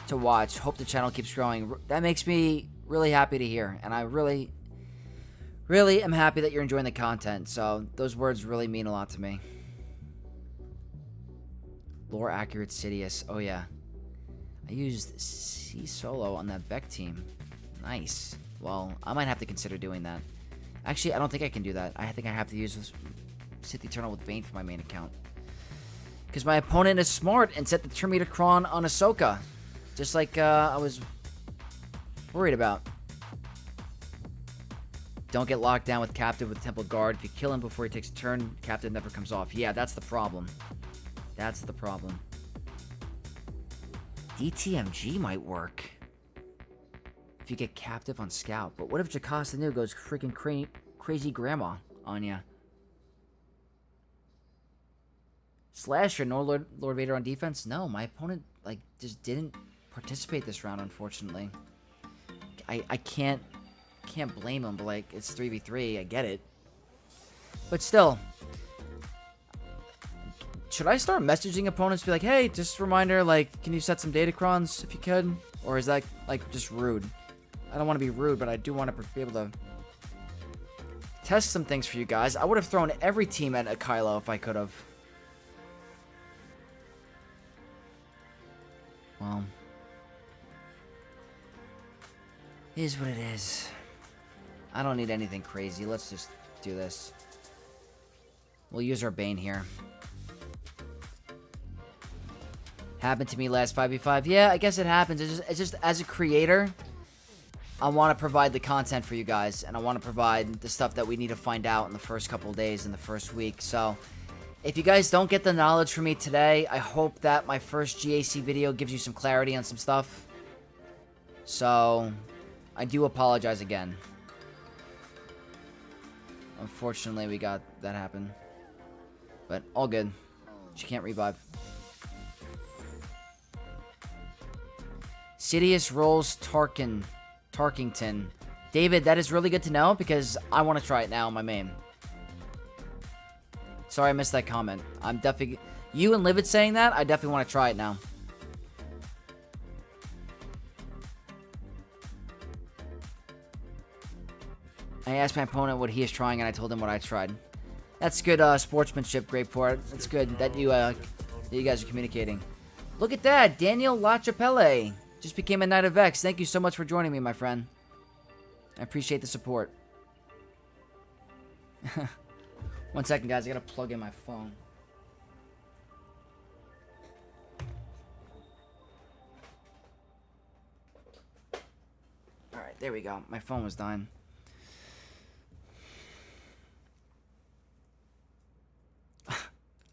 to watch. Hope the channel keeps growing. That makes me really happy to hear, and I really am happy that you're enjoying the content, so those words really mean a lot to me. Lore accurate Sidious. Oh yeah. I used C Solo on that Beck team. Nice. Well, I might have to consider doing that. Actually, I don't think I can do that. I think I have to use Sith Eternal with Bane for my main account. Because my opponent is smart and set the Terminator Kron on Ahsoka. Just like I was worried about. Don't get locked down with Captive with Temple Guard. If you kill him before he takes a turn, Captive never comes off. Yeah, that's the problem. That's the problem. DTMG might work. If you get Captive on Scout. But what if Jocasta Nu goes freaking crazy grandma on ya? Slasher, no Lord Vader on defense? No, my opponent, like, just didn't participate this round, unfortunately. I can't blame him, but, like, it's 3v3, I get it. But still, should I start messaging opponents, be like, hey, just a reminder, like, can you set some datacrons if you could? Or is that, like, just rude? I don't want to be rude, but I do want to be able to test some things for you guys. I would have thrown every team at a Kylo if I could have. Well, it is what it is. I don't need anything crazy. Let's just do this. We'll use our Bane here. Happened to me last 5v5. Yeah, I guess it happens. It's just as a creator, I want to provide the content for you guys, and I want to provide the stuff that we need to find out in the first couple of days, in the first week. So, if you guys don't get the knowledge from me today, I hope that my first GAC video gives you some clarity on some stuff. So, I do apologize again. Unfortunately, we got that happen. But, all good. She can't revive. Sidious rolls Tarkington. David, that is really good to know, because I want to try it now on my main. Sorry I missed that comment. I'm definitely... You and Livid saying that, I definitely want to try it now. I asked my opponent what he is trying, and I told him what I tried. That's good sportsmanship, Grapeport. That's good that you guys are communicating. Look at that! Daniel LaChapelle just became a Knight of X. Thank you so much for joining me, my friend. I appreciate the support. 1 second, guys. I gotta plug in my phone. Alright, there we go. My phone was dying.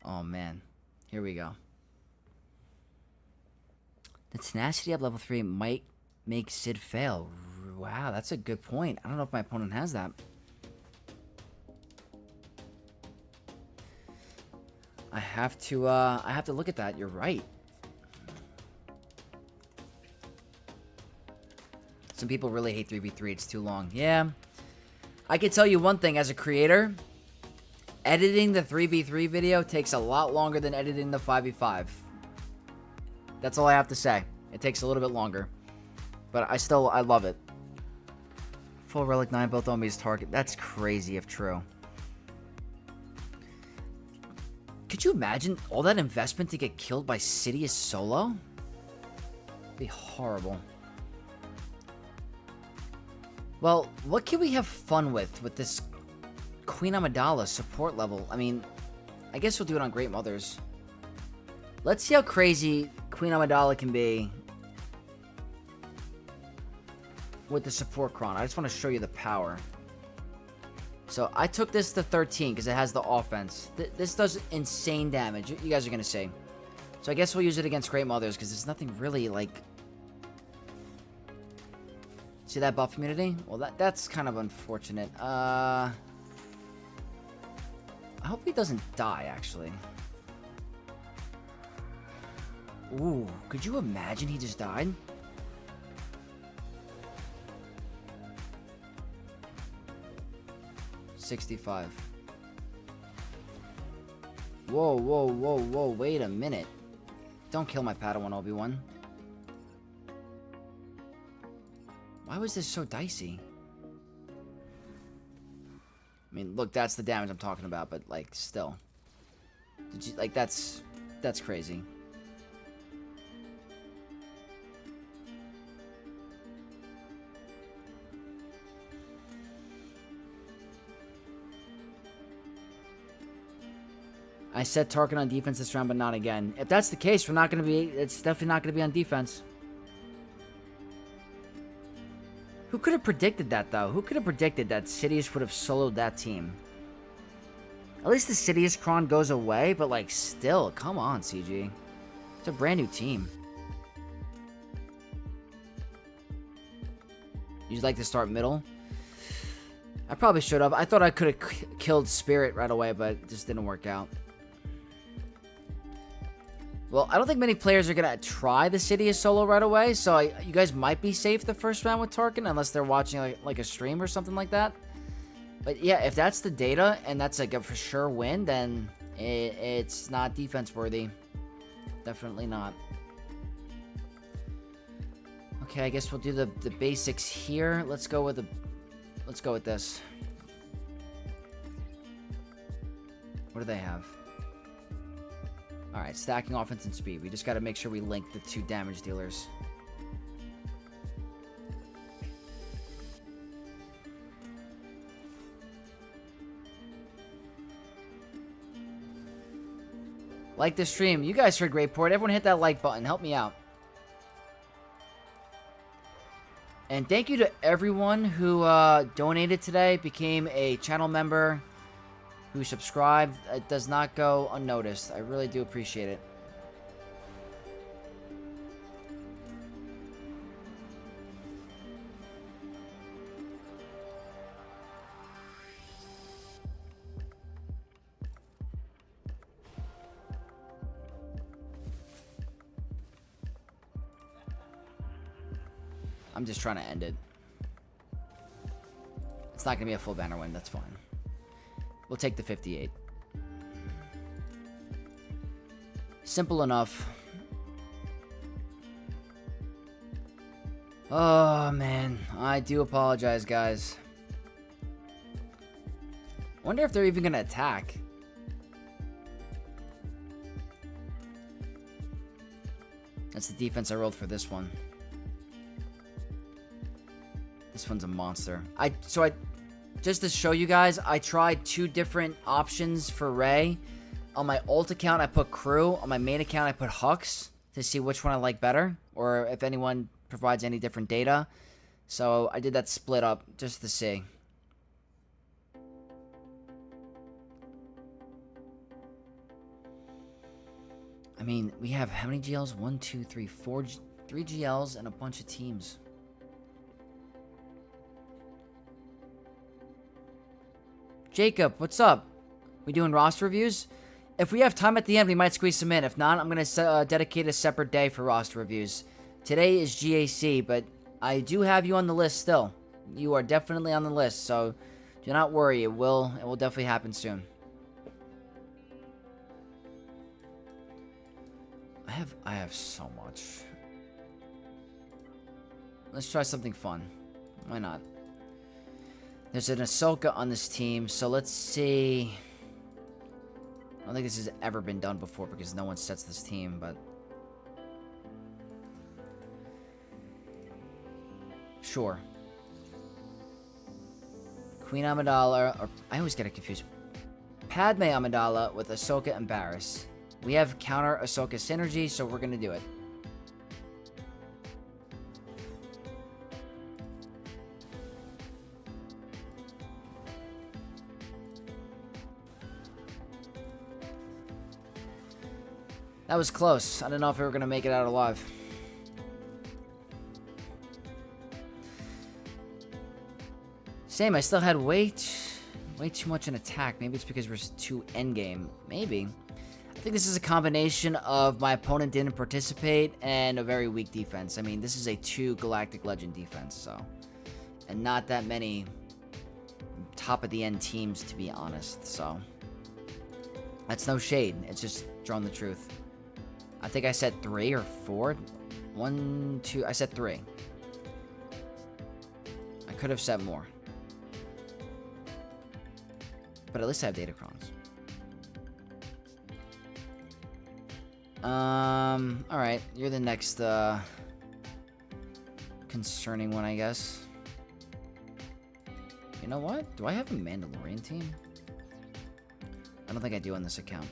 Oh, man. Here we go. The tenacity of level 3 might make Sid fail. Wow, that's a good point. I don't know if my opponent has that. I have to look at that. You're right. Some people really hate 3v3. It's too long. Yeah. I can tell you one thing as a creator. Editing the 3v3 video takes a lot longer than editing the 5v5. That's all I have to say. It takes a little bit longer. But I love it. Full Relic 9, both enemies target. That's crazy if true. Could you imagine all that investment to get killed by Sidious solo? It'd be horrible. Well, what can we have fun with this Queen Amidala support level? I mean, I guess we'll do it on Great Mothers. Let's see how crazy Queen Amidala can be with the support Kron. I just want to show you the power. So I took this to 13 because it has the offense. This does insane damage. You guys are going to see. So I guess we'll use it against Great Mothers because there's nothing really like... See that buff immunity? Well, that's kind of unfortunate. I hope he doesn't die, actually. Ooh, could you imagine he just died? $65. Whoa, whoa, whoa, whoa, wait a minute. Don't kill my Padawan, Obi-Wan. Why was this so dicey? I mean, look, that's the damage I'm talking about, but, like, still. Did you, like, that's crazy. I said Tarkin on defense this round, but not again. If that's the case, we're not going to be... It's definitely not going to be on defense. Who could have predicted that, though? Who could have predicted that Sidious would have soloed that team? At least the Sidious Cron goes away, but, like, still, come on, CG. It's a brand new team. You'd like to start middle? I probably should have. I thought I could have killed Spirit right away, but it just didn't work out. Well, I don't think many players are going to try the Sidious solo right away, so you guys might be safe the first round with Tarkin, unless they're watching like a stream or something like that. But yeah, if that's the data, and that's like a for sure win, then it's not defense worthy. Definitely not. Okay, I guess we'll do the basics here. Let's go with this. What do they have? Alright, stacking offense and speed. We just got to make sure we link the two damage dealers. Like the stream. You guys heard great port. Everyone hit that like button. Help me out. And thank you to everyone who donated today, became a channel member, who subscribed. It does not go unnoticed. I really do appreciate it. I'm just trying to end it. It's not going to be a full banner win. That's fine. We'll take the 58. Simple enough. Oh, man. I do apologize, guys. Wonder if they're even going to attack. That's the defense I rolled for this one. This one's a monster. Just to show you guys, I tried two different options for Rey. On my ult account, I put Crew. On my main account, I put Hux to see which one I like better, or if anyone provides any different data. So I did that split up just to see. I mean, we have how many GLs? 1, 2, 3, 4, 3 GLs and a bunch of teams. Jacob, what's up? We doing roster reviews? If we have time at the end, we might squeeze some in. If not, I'm going to dedicate a separate day for roster reviews. Today is GAC, but I do have you on the list still. You are definitely on the list, so do not worry. It will definitely happen soon. I have so much. Let's try something fun. Why not? There's an Ahsoka on this team, so let's see. I don't think this has ever been done before because no one sets this team, but... Sure. Queen Amidala, or I always get it confused. Padme Amidala with Ahsoka and Barriss. We have counter Ahsoka synergy, so we're gonna do it. That was close. I don't know if we were going to make it out alive. Same, I still had weight. way too much in attack. Maybe it's because we're too endgame. Maybe. I think this is a combination of my opponent didn't participate and a very weak defense. I mean, this is a 2 Galactic Legend defense, so. And not that many top of the end teams, to be honest, so. That's no shade. It's just drawing the truth. I think I said 3 or 4. 1, 2. I said 3. I could have said more. But at least I have Datacrons. Alright. You're the next, concerning one, I guess. You know what? Do I have a Mandalorian team? I don't think I do on this account.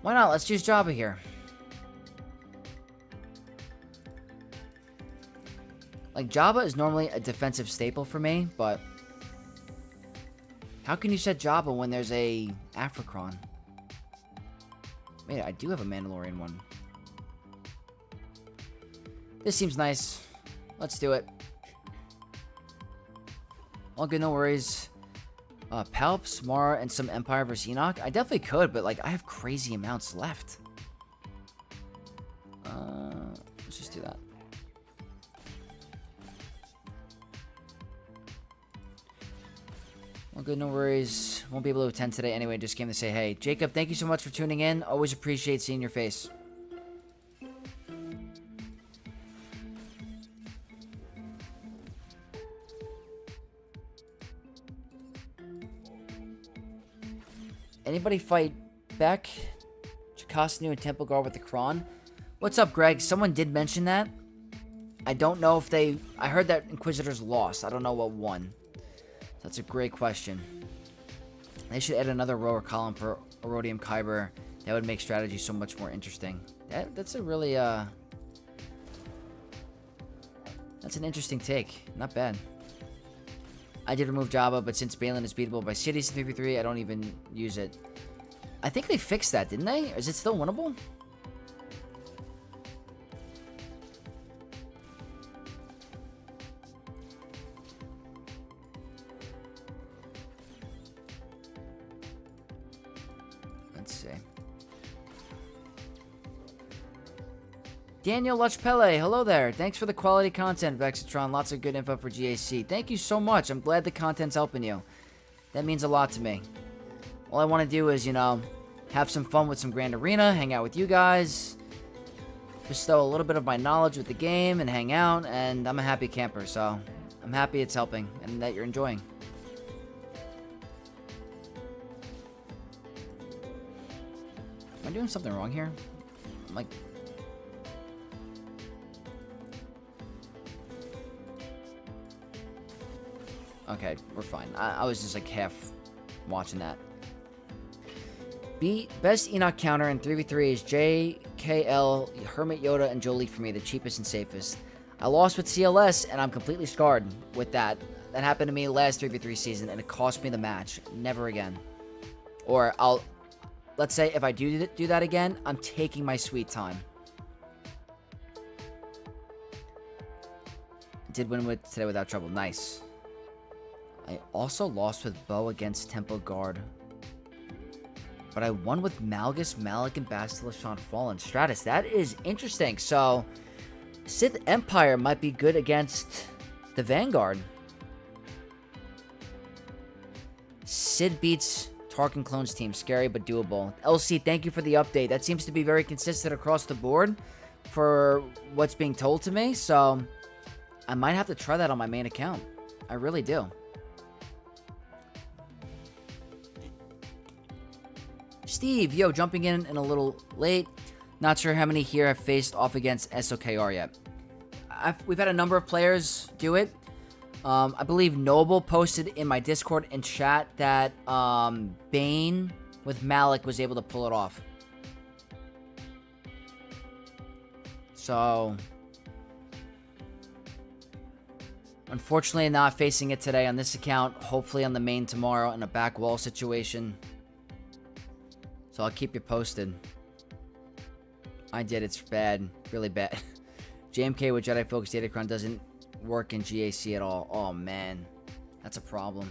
Why not? Let's use Jabba here. Like, Jabba is normally a defensive staple for me, but how can you set Jabba when there's a Africron? Wait, I do have a Mandalorian one. This seems nice. Let's do it. All good, no worries. Palps, Mara, and some Empire vs. Enoch. I definitely could, but, like, I have crazy amounts left. Let's just do that. All good, no worries. Won't be able to attend today anyway. Just came to say hey. Jacob, thank you so much for tuning in. Always appreciate seeing your face. Anybody fight Beck, Chakosnu, and Temple Guard with the Kron? What's up, Greg? Someone did mention that. I don't know if they... I heard that Inquisitors lost. I don't know what won. That's a great question. They should add another row or column for Erodium Kyber. That would make strategy so much more interesting. That's a really, that's an interesting take. Not bad. I did remove Jabba, but since Balin is beatable by cities in 3v3, I don't even use it. I think they fixed that, didn't they? Is it still winnable? Let's see. Daniel Luchpele, hello there. Thanks for the quality content, Vexatron. Lots of good info for GAC. Thank you so much. I'm glad the content's helping you. That means a lot to me. All I want to do is, you know, have some fun with some Grand Arena, hang out with you guys, bestow a little bit of my knowledge with the game, and hang out, and I'm a happy camper, so I'm happy it's helping, and that you're enjoying. Am I doing something wrong here? I'm like... Okay, we're fine. I was just like half watching that. Best Enoch counter in 3v3 is JKL, Hermit Yoda, and Jolie for me, the cheapest and safest. I lost with CLS, and I'm completely scarred with that. That happened to me last 3v3 season, and it cost me the match. Never again. Or let's say if I do that again, I'm taking my sweet time. Did win with today without trouble. Nice. I also lost with Bo against Temple Guard. But I won with Malgus, Malik, and Basilisk on Fallen. Stratus, that is interesting. So, Sith Empire might be good against the Vanguard. Sid beats Tarkin Clones team. Scary but doable. LC, thank you for the update. That seems to be very consistent across the board for what's being told to me. So, I might have to try that on my main account. I really do. Steve, yo, jumping in a little late. Not sure how many here have faced off against SOKR yet. We've had a number of players do it. I believe Noble posted in my Discord and chat that Bane with Malik was able to pull it off. So, unfortunately, not facing it today on this account. Hopefully on the main tomorrow in a back wall situation. So I'll keep you posted. I did. It's bad. Really bad. JMK with Jedi Focus Datacron doesn't work in GAC at all. Oh, man. That's a problem.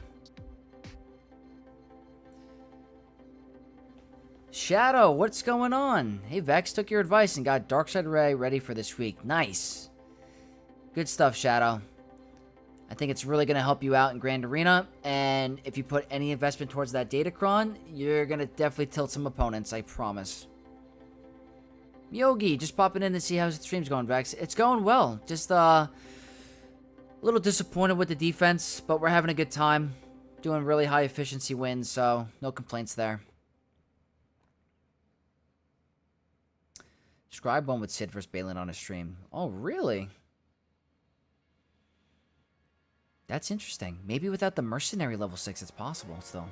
Shadow, what's going on? Hey, Vex took your advice and got Darkside Ray ready for this week. Nice. Good stuff, Shadow. I think it's really going to help you out in Grand Arena, and if you put any investment towards that Datacron, you're going to definitely tilt some opponents, I promise. Yogi, just popping in to see how the stream's going, Vex. It's going well. Just a little disappointed with the defense, but we're having a good time. Doing really high efficiency wins, so no complaints there. Scribe won with Sid versus Balin on a stream. Oh, really? That's interesting. Maybe without the Mercenary level 6, it's possible still.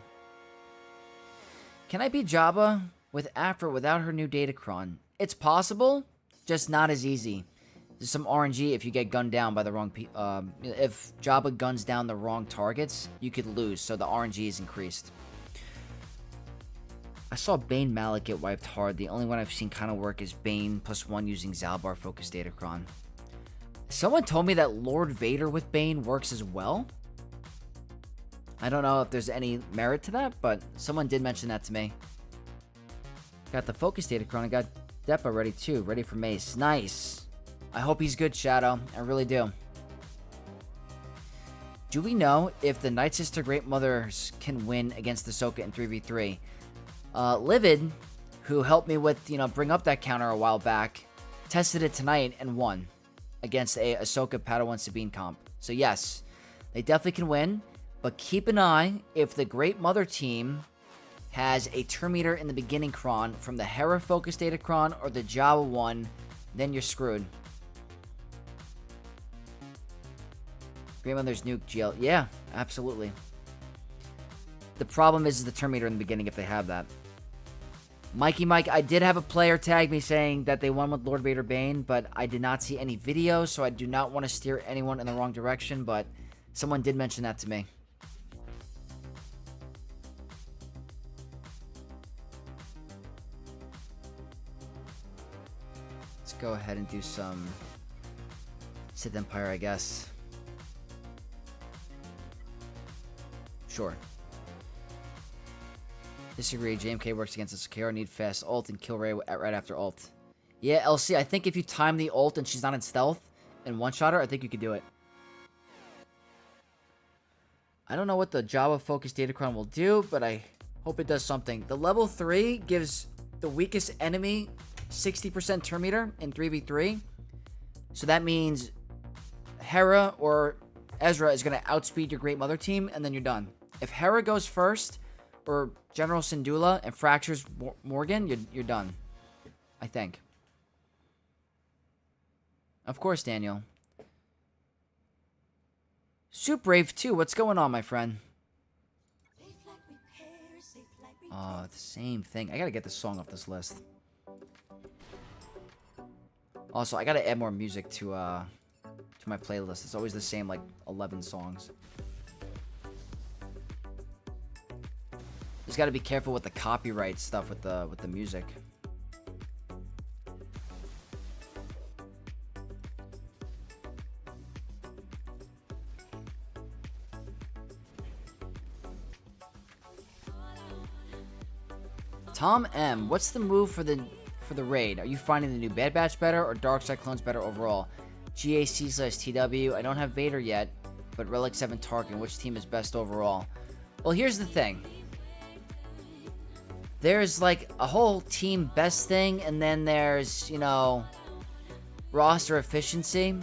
Can I beat Jabba with Afra without her new Datacron? It's possible, just not as easy. There's some RNG if you get gunned down by the wrong if Jabba guns down the wrong targets, you could lose, so the RNG is increased. I saw Bane Malik get wiped hard. The only one I've seen kind of work is Bane +1 using Zalbar Focus Datacron. Someone told me that Lord Vader with Bane works as well. I don't know if there's any merit to that, but someone did mention that to me. Got the Focus Datacron. I got Depa ready too. Ready for Mace. Nice. I hope he's good, Shadow. I really do. Do we know if the Night Sister Great Mothers can win against Ahsoka in 3v3? Livid, who helped me with, bring up that counter a while back, tested it tonight and won against a Ahsoka Padawan Sabine comp. So yes, they definitely can win, but keep an eye if the Great Mother team has a turn meter in the beginning cron from the Hera Focus Datacron or the Jawa one, then you're screwed. Great Mother's nuke GL. Yeah, absolutely. The problem is the turn meter in the beginning if they have that. Mikey Mike, I did have a player tag me saying that they won with Lord Vader Bane, but I did not see any videos, so I do not want to steer anyone in the wrong direction, but someone did mention that to me. Let's go ahead and do some Sith Empire, I guess. Sure. Disagree. JMK works against the Sakara. Need fast ult and kill Rey right after ult. Yeah, LC, I think if you time the ult and she's not in stealth and one-shot her, I think you could do it. I don't know what the Java Focus Datacron will do, but I hope it does something. The level 3 gives the weakest enemy 60% turn meter in 3v3. So that means Hera or Ezra is going to outspeed your Great Mother team, and then you're done. If Hera goes first, or General Syndulla, and fractures Morgan, you're done. I think. Of course, Daniel. Soup Brave 2, what's going on, my friend? Oh, the same thing. I gotta get this song off this list. Also, I gotta add more music to my playlist. It's always the same, like, 11 songs. Just gotta be careful with the copyright stuff with the music. Tom M, what's the move for the raid? Are you finding the new Bad Batch better or Darkside clones better overall? GAC/TW. I don't have Vader yet, but Relic 7 Tarkin. Which team is best overall? Well, here's the thing. There's like a whole team best thing, and then there's, roster efficiency.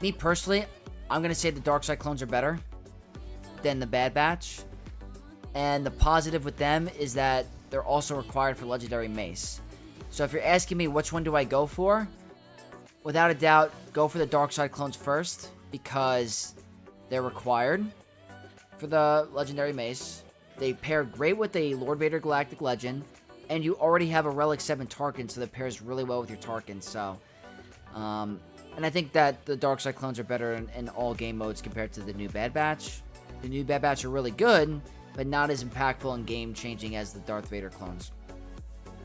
Me personally, I'm going to say the Darkside clones are better than the Bad Batch. And the positive with them is that they're also required for Legendary Mace. So if you're asking me which one do I go for, without a doubt, go for the Darkside clones first, because they're required for the Legendary Mace. They pair great with a Lord Vader Galactic Legend, and you already have a Relic 7 Tarkin, so that pairs really well with your Tarkin. So, and I think that the Darkside clones are better in all game modes compared to the new Bad Batch. The new Bad Batch are really good, but not as impactful and game-changing as the Darth Vader clones.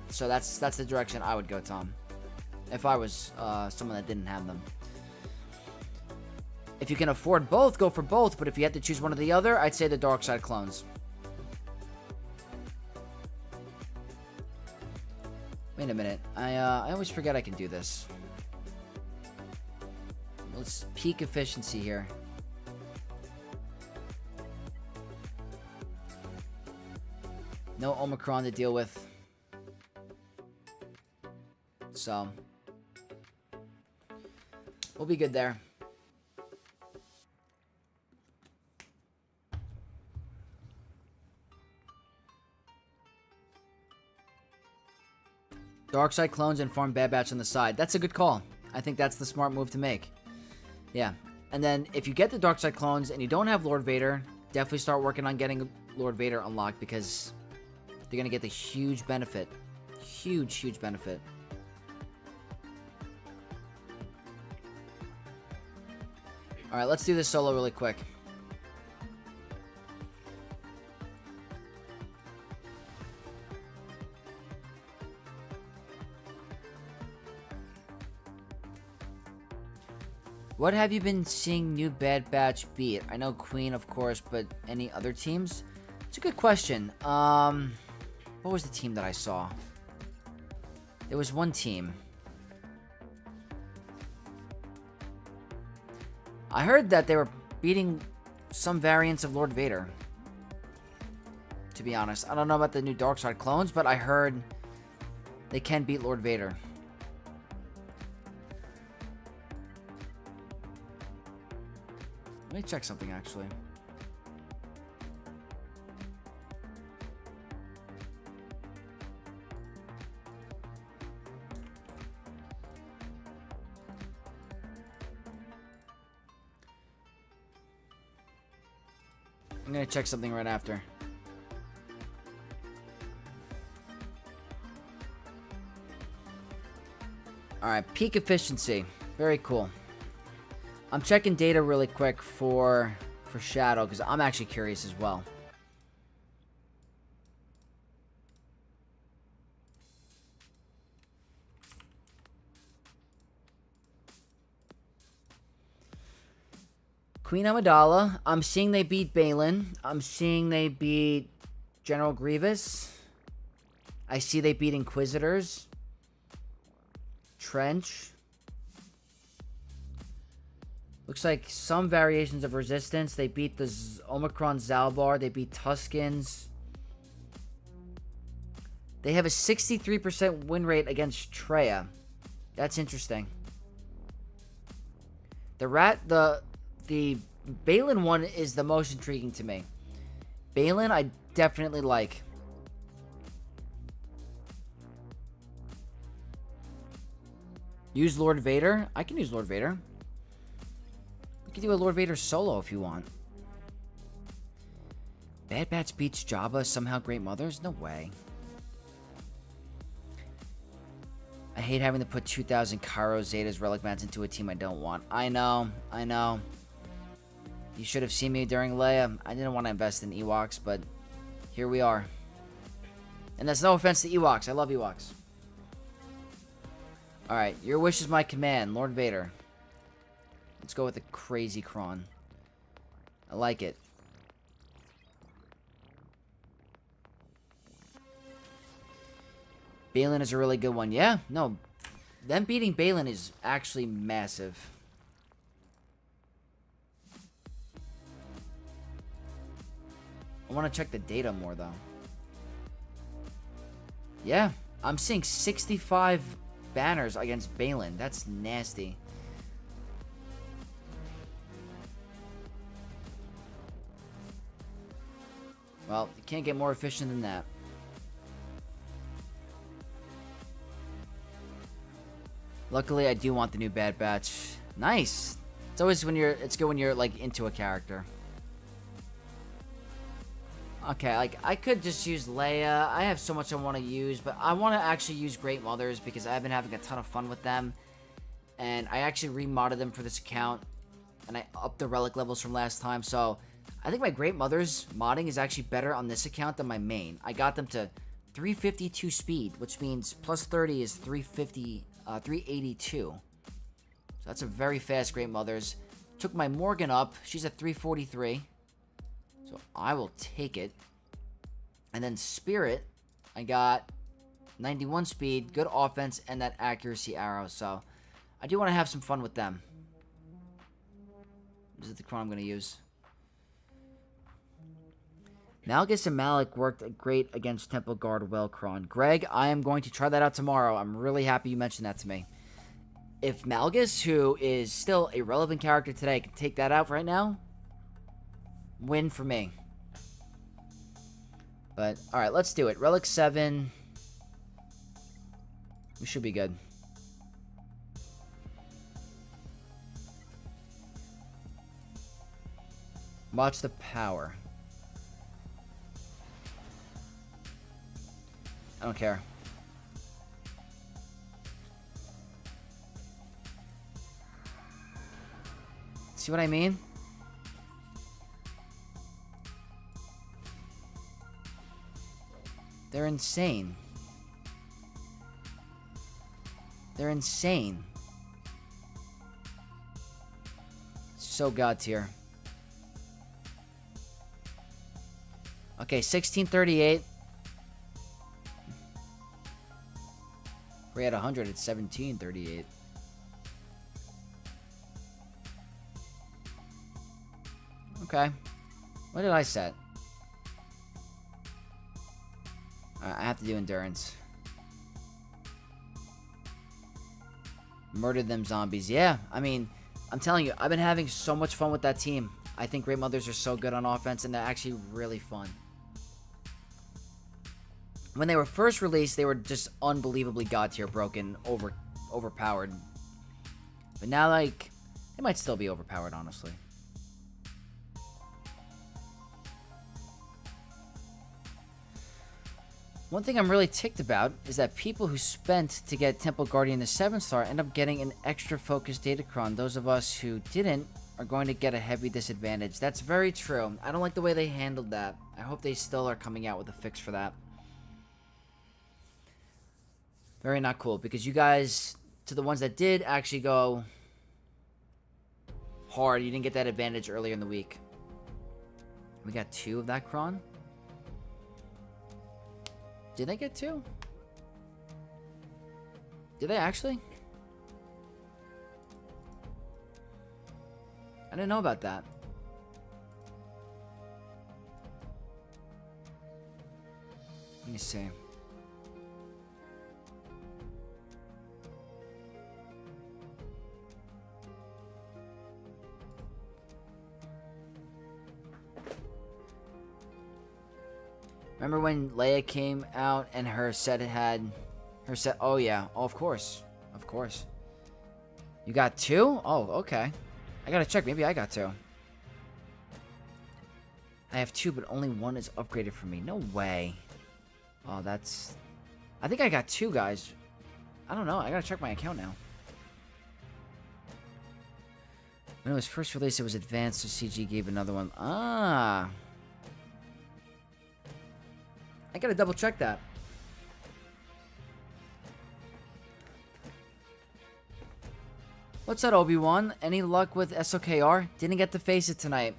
So that's the direction I would go, Tom, if I was someone that didn't have them. If you can afford both, go for both, but if you had to choose one or the other, I'd say the Darkside clones. Wait a minute. I always forget I can do this. Let's peak efficiency here. No Omicron to deal with. So, we'll be good there. Dark Side clones and farm Bad Batch on the side. That's a good call. I think that's the smart move to make. Yeah. And then if you get the Dark Side clones and you don't have Lord Vader, definitely start working on getting Lord Vader unlocked because they're going to get the huge benefit. Huge, huge benefit. Alright, let's do this solo really quick. What have you been seeing new Bad Batch beat? I know Queen, of course, but any other teams? It's a good question. What was the team that I saw? There was one team. I heard that they were beating some variants of Lord Vader. To be honest. I don't know about the new Darkside clones, but I heard they can beat Lord Vader. Let me check something, actually. I'm gonna check something right after. Alright, peak efficiency. Very cool. I'm checking data really quick for Shadow, because I'm actually curious as well. Queen Amidala. I'm seeing they beat Balin. I'm seeing they beat General Grievous. I see they beat Inquisitors. Trench. Looks like some variations of Resistance. They beat the Omicron Zalbar. They beat Tuskens. They have a 63% win rate against Treya. That's interesting. The Balin one is the most intriguing to me. Balin, I definitely like. Use Lord Vader. I can use Lord Vader. You can do a Lord Vader solo if you want. Bad Batch beats Jabba, somehow Great Mothers? No way. I hate having to put 2,000 Cairo Zetas Relic Mats into a team I don't want. I know. You should have seen me during Leia. I didn't want to invest in Ewoks, but here we are. And that's no offense to Ewoks. I love Ewoks. Alright, your wish is my command, Lord Vader. Let's go with the crazy Kron. I like it. Balin is a really good one. Yeah, no. Them beating Balin is actually massive. I want to check the data more, though. Yeah, I'm seeing 65 banners against Balin. That's nasty. Well, you can't get more efficient than that. Luckily, I do want the new Bad Batch. Nice. It's always it's good when you're like into a character. Okay, like I could just use Leia. I have so much I want to use, but I want to actually use Great Mothers because I've been having a ton of fun with them. And I actually remodded them for this account, and I upped the relic levels from last time, so I think my Great Mothers modding is actually better on this account than my main. I got them to 352 speed, which means plus 30 is 382. So that's a very fast Great Mothers. Took my Morgan up. She's at 343. So I will take it. And then Spirit, I got 91 speed, good offense, and that accuracy arrow. So I do want to have some fun with them. This is the Cron I'm going to use. Malgus and Malik worked great against Temple Guard Welcron. Greg, I am going to try that out tomorrow. I'm really happy you mentioned that to me. If Malgus, who is still a relevant character today, can take that out right now, win for me. But, alright, let's do it. Relic 7. We should be good. Watch the power. I don't care. See what I mean? They're insane. They're insane. So god tier. Okay, 1638. We're at 100. It's 1738. Okay. What did I set? I have to do endurance. Murder them zombies. Yeah, I mean, I'm telling you, I've been having so much fun with that team. I think Great Mothers are so good on offense, and they're actually really fun. When they were first released, they were just unbelievably god tier, broken, overpowered. But now, like, they might still be overpowered, honestly. One thing I'm really ticked about is that people who spent to get Temple Guardian the 7-star end up getting an extra focused Datacron. Those of us who didn't are going to get a heavy disadvantage. That's very true. I don't like the way they handled that. I hope they still are coming out with a fix for that. Very not cool, because you guys, to the ones that did actually go hard, you didn't get that advantage earlier in the week. We got 2 of that Cron. Did they get 2? Did they actually? I didn't know about that. Let me see. Remember when Leia came out and her set had... Her set... Oh, yeah. Oh, of course. Of course. You got 2? Oh, okay. I gotta check. Maybe I got 2. I have 2, but only 1 is upgraded for me. No way. Oh, that's... I think I got 2, guys. I don't know. I gotta check my account now. When it was first released, it was advanced, so CG gave another one. Ah... I gotta double check that. What's that, Obi-Wan? Any luck with SOKR? Didn't get to face it tonight.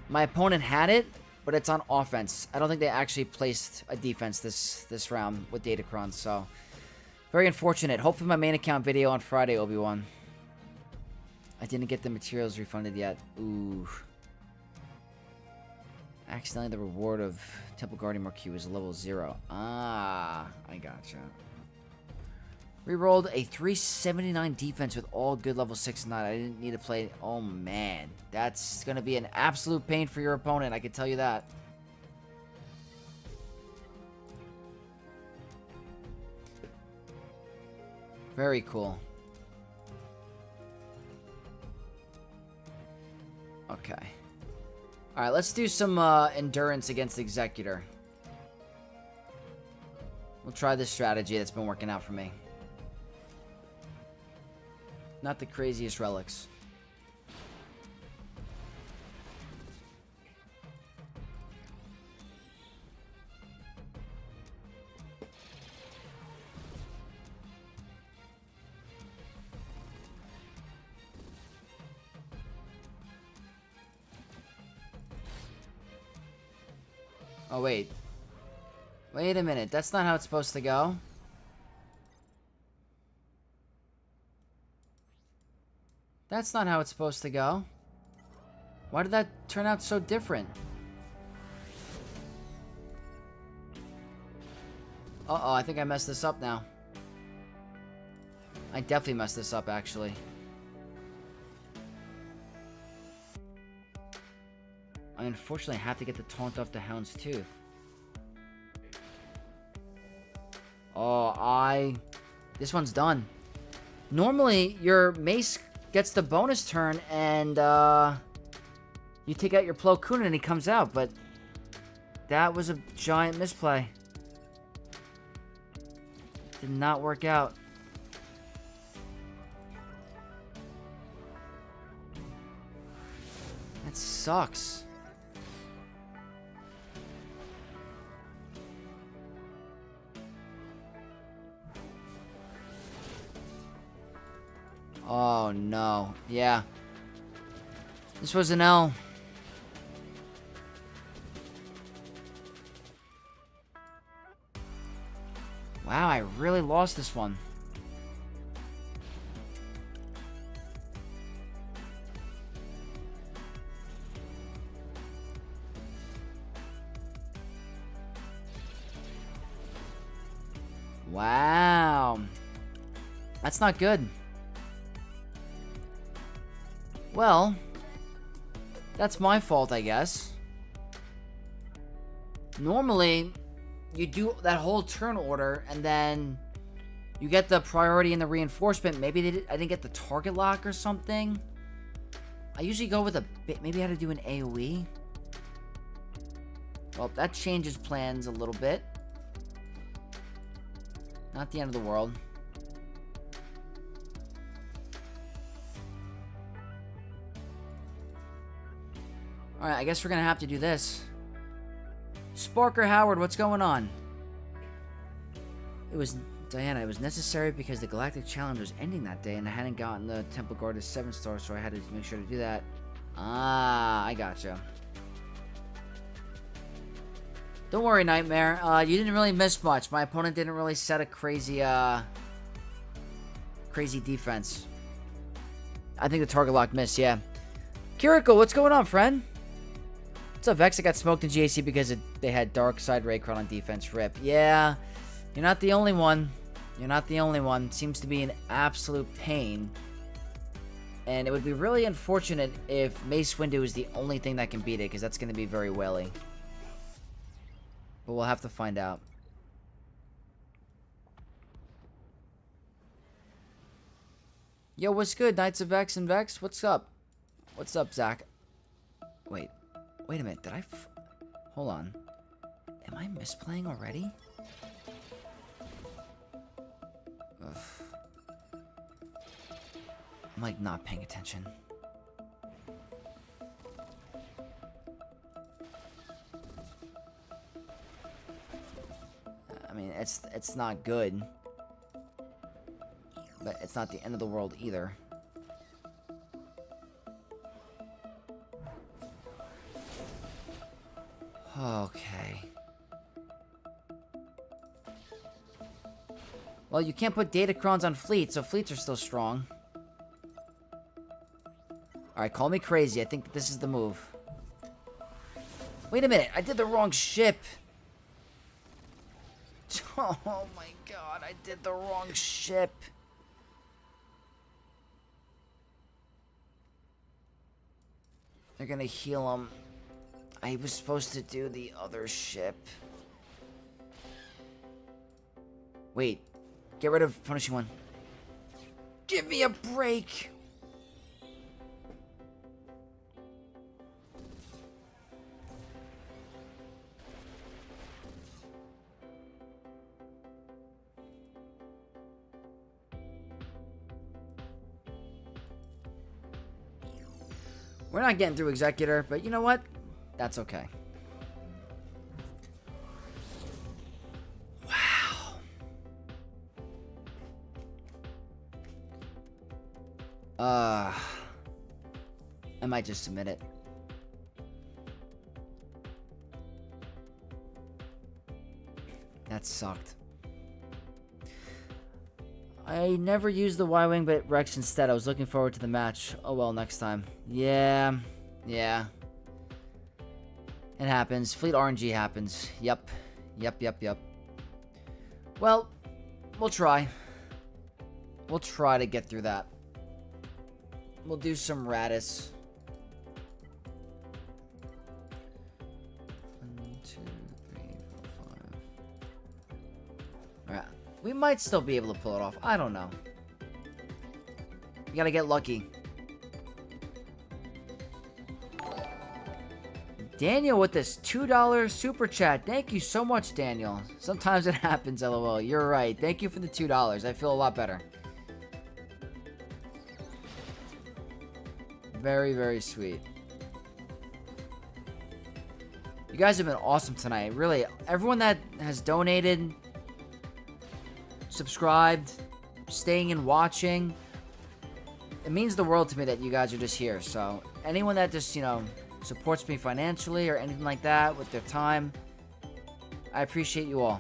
My opponent had it, but it's on offense. I don't think they actually placed a defense this round with Datacron, so very unfortunate. Hopefully my main account video on Friday, Obi-Wan. I didn't get the materials refunded yet. Ooh. Accidentally, the reward of Temple Guardian Marquis was level 0. Ah, I gotcha. Rerolled a 379 defense with all good level 6 and 9. I didn't need to play... Oh, man. That's going to be an absolute pain for your opponent, I can tell you that. Very cool. Okay. Alright, let's do some endurance against Executor. We'll try this strategy that's been working out for me. Not the craziest relics. Oh, wait. Wait a minute. That's not how it's supposed to go. That's not how it's supposed to go. Why did that turn out so different? Uh-oh, I think I messed this up now. I definitely messed this up, actually. I unfortunately have to get the taunt off the Hound's Tooth. Oh, this one's done. Normally, your Mace gets the bonus turn, and, you take out your Plo Koon and he comes out, but that was a giant misplay. Did not work out. That sucks. Oh, no. Yeah. This was an L. Wow, I really lost this one. Wow. That's not good. Well, that's my fault, I guess. Normally, you do that whole turn order, and then you get the priority and the reinforcement. Maybe I didn't get the target lock or something. I usually go with maybe I had to do an AoE. Well, that changes plans a little bit. Not the end of the world. Alright, I guess we're gonna have to do this. Sparker Howard, what's going on? Diana, it was necessary because the Galactic Challenge was ending that day and I hadn't gotten the Temple Guard to 7-star, so I had to make sure to do that. Ah, I gotcha. Don't worry, Nightmare. You didn't really miss much. My opponent didn't really set a crazy defense. I think the target lock missed, yeah. Kiriko, what's going on, friend? What's up, Vex? I got smoked in GAC because they had Dark Side Raycron on defense. Rip. Yeah, you're not the only one. You're not the only one. Seems to be an absolute pain. And it would be really unfortunate if Mace Windu is the only thing that can beat it, because that's going to be very whaley. But we'll have to find out. Yo, what's good, Knights of Vex and Vex? What's up? What's up, Zach? Wait a minute, did I hold on. Am I misplaying already? Ugh. I'm like not paying attention. I mean, it's not good. But it's not the end of the world either. Okay. Well, you can't put Datacrons on fleets, so fleets are still strong. Alright, call me crazy. I think this is the move. Wait a minute. I did the wrong ship. Oh my god. I did the wrong ship. They're gonna heal him. I was supposed to do the other ship. Wait. Get rid of Punishing One. Give me a break! We're not getting through Executor, but you know what? That's okay. Wow. I might just submit it. That sucked. I never used the Y-Wing, but Rex instead. I was looking forward to the match. Oh well, next time. Yeah. It happens. Fleet RNG happens. Yep. Well, we'll try. We'll try to get through that. We'll do some Radis. 1, 2, 3, 4, 5. Alright. We might still be able to pull it off. I don't know. You gotta get lucky. Daniel with this $2 super chat. Thank you so much, Daniel. Sometimes it happens, LOL. You're right. Thank you for the $2. I feel a lot better. Very, very sweet. You guys have been awesome tonight. Really, everyone that has donated, subscribed, staying and watching, it means the world to me that you guys are just here. So anyone that just, supports me financially or anything like that with their time, I appreciate you all.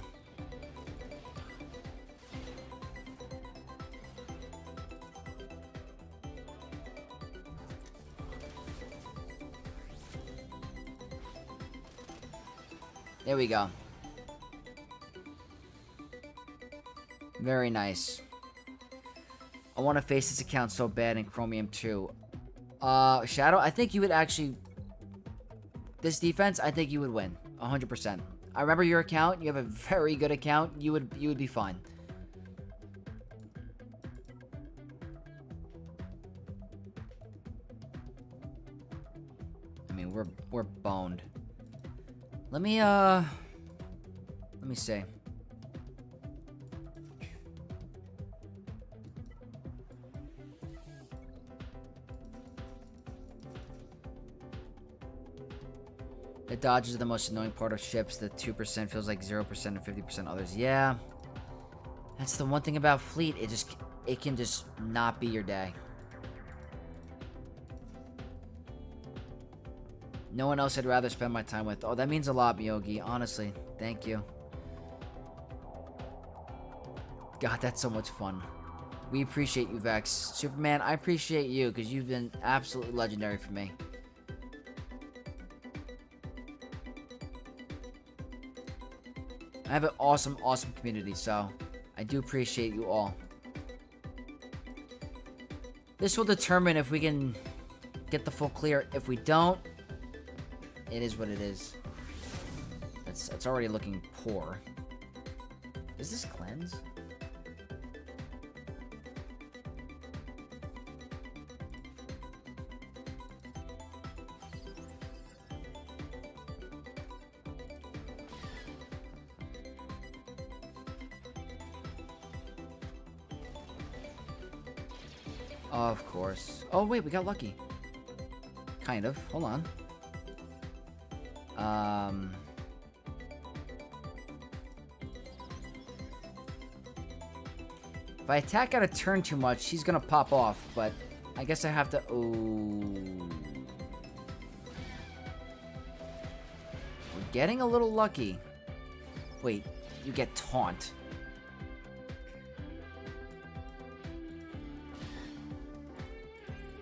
There we go. Very nice. I want to face this account so bad in Chromium 2. Shadow, I think you would actually... This defense, I think you would win. 100%. I remember your account. You have a very good account. You would be fine. I mean, we're boned. Let me see. The dodges are the most annoying part of ships. The 2% feels like 0% and 50% others. Yeah. That's the one thing about Fleet. It can just not be your day. No one else I'd rather spend my time with. Oh, that means a lot, Miyogi. Honestly. Thank you. God, that's so much fun. We appreciate you, Vex. Superman, I appreciate you because you've been absolutely legendary for me. I have an awesome, awesome community, so I do appreciate you all. This will determine if we can get the full clear. If we don't, it is what it is. It's already looking poor. Is this cleanse? Of course. Oh, wait, we got lucky. Kind of. Hold on. If I attack out of turn too much, he's gonna pop off, but I guess I have to... Ooh. We're getting a little lucky. Wait, you get taunt.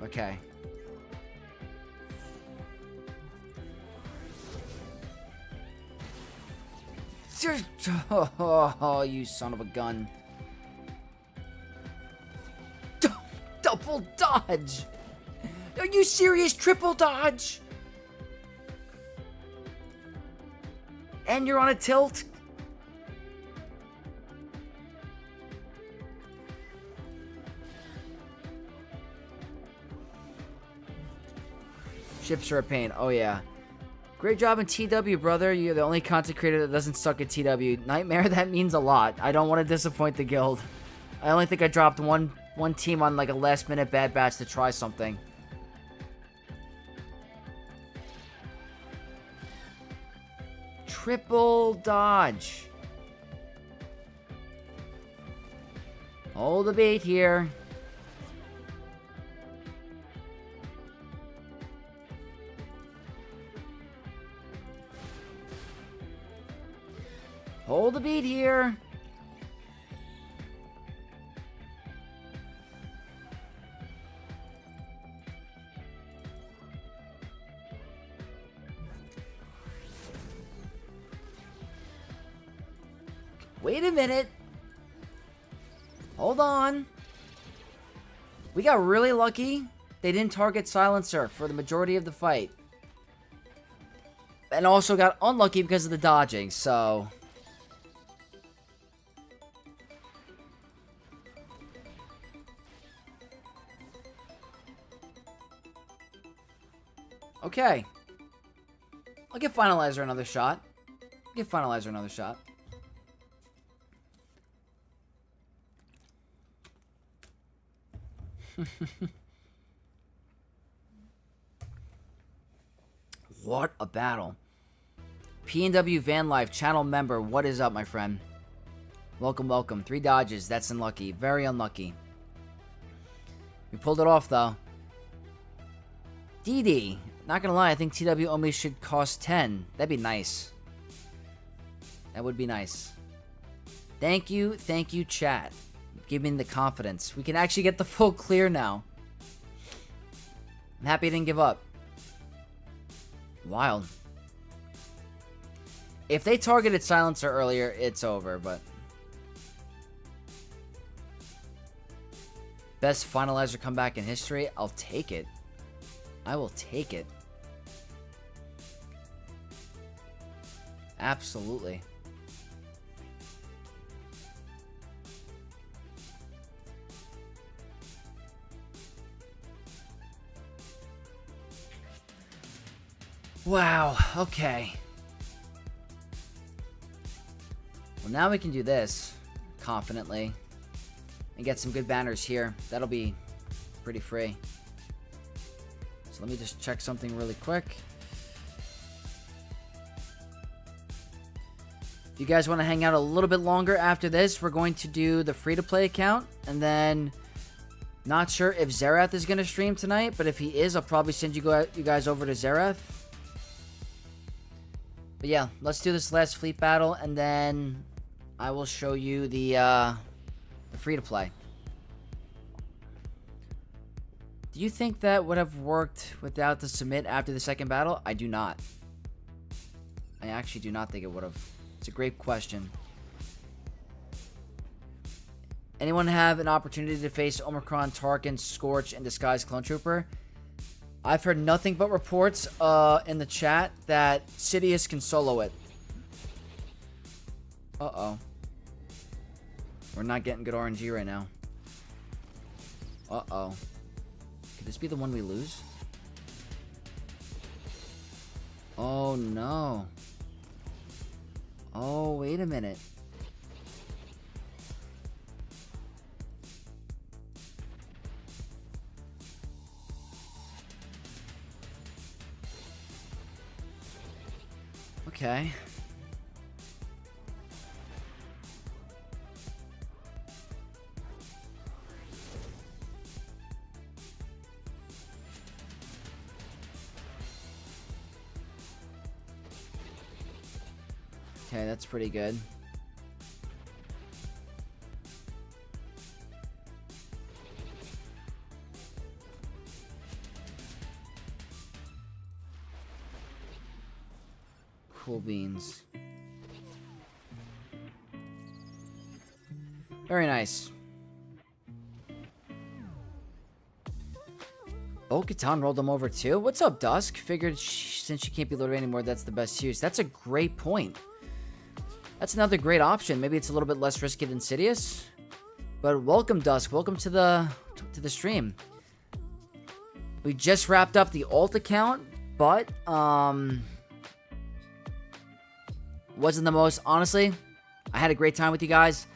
Okay. Oh, you son of a gun. Double dodge! Are you serious? Triple dodge? And you're on a tilt? Ships are a pain. Oh, yeah. Great job in TW, brother. You're the only content creator that doesn't suck at TW. Nightmare, that means a lot. I don't want to disappoint the guild. I only think I dropped one team on like a last-minute bad batch to try something. Triple dodge. Hold the bait here. Hold the beat here. Wait a minute. Hold on. We got really lucky. They didn't target Silencer for the majority of the fight. And also got unlucky because of the dodging, so... Okay. I'll give Finalizer another shot. Give Finalizer another shot. What a battle. PNW Van Life channel member, what is up, my friend? Welcome, welcome. 3 dodges, that's unlucky. Very unlucky. We pulled it off, though. DD, not gonna lie, I think TW only should cost 10. That'd be nice. That would be nice. Thank you, chat. Give me the confidence. We can actually get the full clear now. I'm happy I didn't give up. Wild. If they targeted Silencer earlier, it's over, but... Best Finalizer comeback in history? I'll take it. I will take it. Absolutely. Wow, okay. Well, now we can do this confidently and get some good banners here. That'll be pretty free. So let me just check something really quick. If you guys want to hang out a little bit longer after this, we're going to do the free-to-play account, and then not sure if Zerath is going to stream tonight, but if he is, I'll probably send you guys over to Zerath. But yeah, let's do this last fleet battle, and then I will show you the free-to-play. Do you think that would have worked without the submit after the second battle? I do not. I actually do not think it would have. It's a great question. Anyone have an opportunity to face Omicron, Tarkin, Scorch, and Disguised Clone Trooper? I've heard nothing but reports in the chat that Sidious can solo it. Uh-oh. We're not getting good RNG right now. Uh-oh. Could this be the one we lose? Oh, no. Oh, wait a minute. Okay. Okay, that's pretty good. Cool beans. Very nice. Oh, Catan rolled them over too. What's up, Dusk? Figured since she can't be loaded anymore, that's the best use. That's a great point. That's another great option. Maybe it's a little bit less risky than Sidious. But welcome, Dusk. Welcome to the stream. We just wrapped up the alt account, but wasn't the most, honestly, I had a great time with you guys.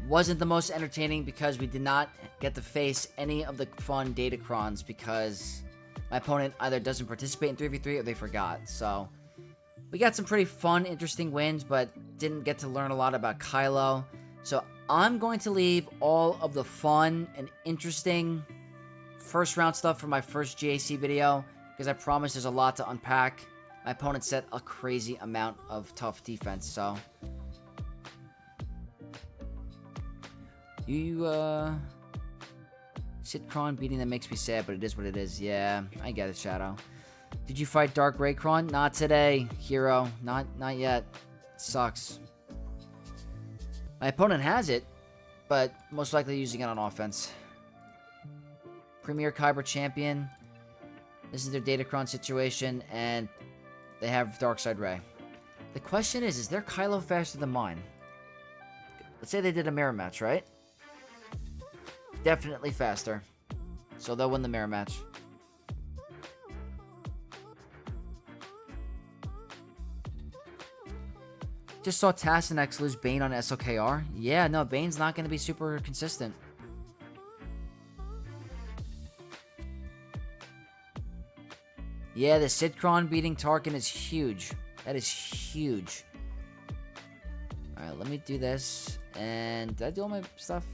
Wasn't the most entertaining because we did not get to face any of the fun Datacrons because my opponent either doesn't participate in 3v3 or they forgot. So we got some pretty fun, interesting wins, but didn't get to learn a lot about Kylo. So I'm going to leave all of the fun and interesting first round stuff for my first GAC video because I promise there's a lot to unpack. My opponent set a crazy amount of tough defense, so Sitcron beating them makes me sad, but it is what it is. Yeah, I get it, Shadow. Did you fight Dark Raycron? Not today, Hero. Not yet. It sucks. My opponent has it, but most likely using it on offense. Premier Kyber Champion. This is their Datacron situation, and they have Darkside Ray. The question is their Kylo faster than mine? Let's say they did a mirror match, right? Definitely faster. So they'll win the mirror match. Just saw Tass and X lose Bane on SOKR. Yeah, no, Bane's not going to be super consistent. Yeah, the Sitcron beating Tarkin is huge. That is huge. Alright, let me do this. And did I do all my stuff?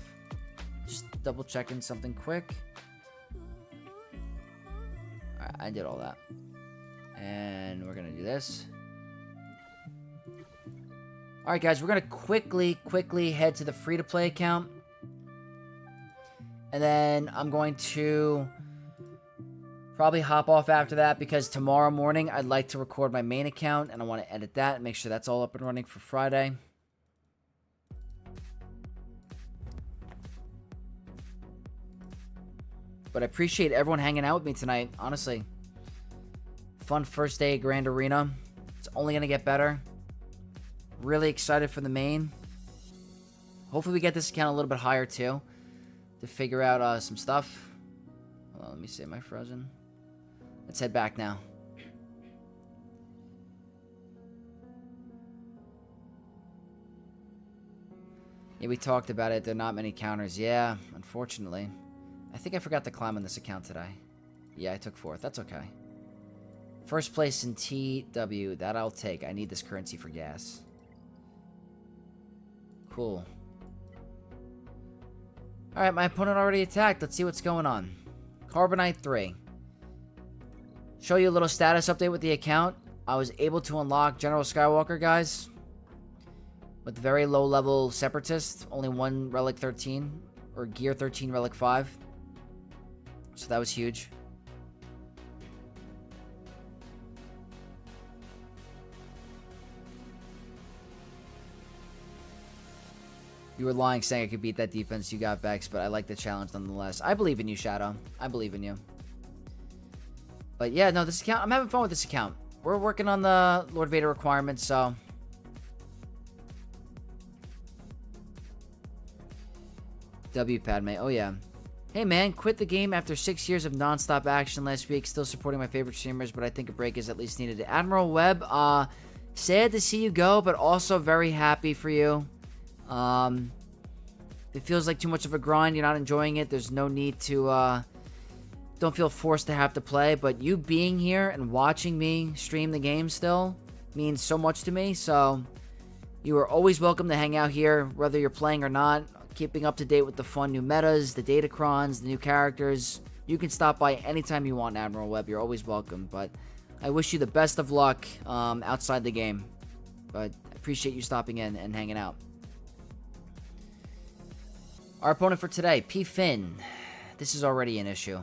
Just double checking something quick. Alright, I did all that. And we're going to do this. Alright guys, we're going to quickly head to the free-to-play account. And then I'm going to probably hop off after that because tomorrow morning I'd like to record my main account and I want to edit that and make sure that's all up and running for Friday. But I appreciate everyone hanging out with me tonight, honestly. Fun first day at Grand Arena. It's only going to get better. Really excited for the main. Hopefully we get this account a little bit higher too. To figure out some stuff. Hold on, let me see. Am I frozen? Let's head back now. Yeah, we talked about it. There are not many counters. Yeah, unfortunately. I think I forgot to climb on this account today. Yeah, I took 4th. That's okay. First place in TW. That I'll take. I need this currency for gas. Cool. Alright, my opponent already attacked. Let's see what's going on. Carbonite 3. Show you a little status update with the account. I was able to unlock General Skywalker, guys. With very low level Separatists. Only 1 Relic 13. Or Gear 13 Relic 5. So that was huge. You were lying saying I could beat that defense. You got Vex, but I like the challenge nonetheless. I believe in you, Shadow. I believe in you. But yeah, no, this account, I'm having fun with this account. We're working on the Lord Vader requirements, so. W Padme, oh yeah. Hey man, quit the game after 6 years of non-stop action last week. Still supporting my favorite streamers, but I think a break is at least needed. Admiral Webb, sad to see you go, but also very happy for you. It feels like too much of a grind. You're not enjoying it. There's no need to, don't feel forced to have to play, but you being here and watching me stream the game still means so much to me. So you are always welcome to hang out here, whether you're playing or not. Keeping up to date with the fun new metas, the Datacrons, the new characters. You can stop by anytime you want, Admiral Webb. You're always welcome, but I wish you the best of luck outside the game. But I appreciate you stopping in and hanging out. Our opponent for today, P. Finn. This is already an issue.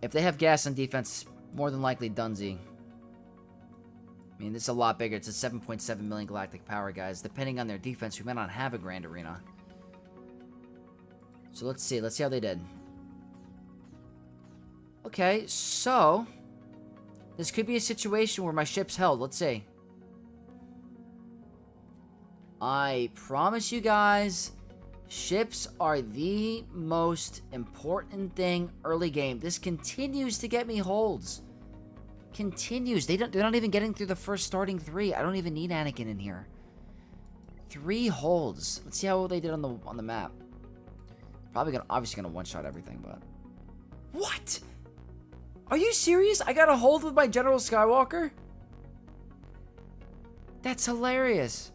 If they have gas on defense, more than likely Dunsey. I mean, this is a lot bigger. It's a 7.7 million galactic power, guys. Depending on their defense, we might not have a Grand Arena. So let's see. Let's see how they did. Okay, so this could be a situation where my ship's held. Let's see. I promise you guys, ships are the most important thing early game. This continues to get me holds. Continues. They're not even getting through the first starting 3. I don't even need Anakin in here. 3 holds. Let's see how they did on the map. Obviously gonna one-shot everything, but what? Are you serious? I got a hold with my General Skywalker? That's hilarious.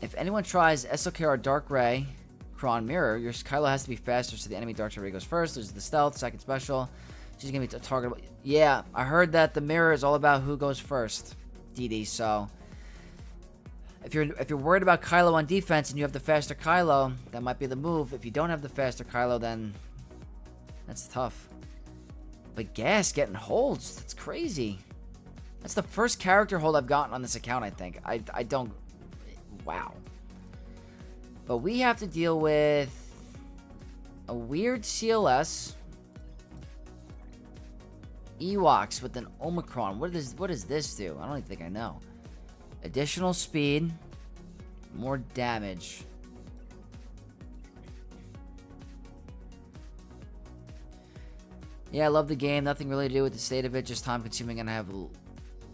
If anyone tries SOKR Dark Ray, Kron Mirror, your Kylo has to be faster, so the enemy Dark Ray goes first. There's the stealth, second special. She's gonna be targetable. Yeah, I heard that the mirror is all about who goes first, DD. So If you're worried about Kylo on defense and you have the faster Kylo, that might be the move. If you don't have the faster Kylo, then that's tough. But Gas getting holds, that's crazy. That's the first character hold I've gotten on this account, I think. I don't... Wow. But we have to deal with a weird CLS. Ewoks with an Omicron. What does this do? I don't even think I know. Additional speed. More damage. Yeah, I love the game. Nothing really to do with the state of it. Just time consuming, and I have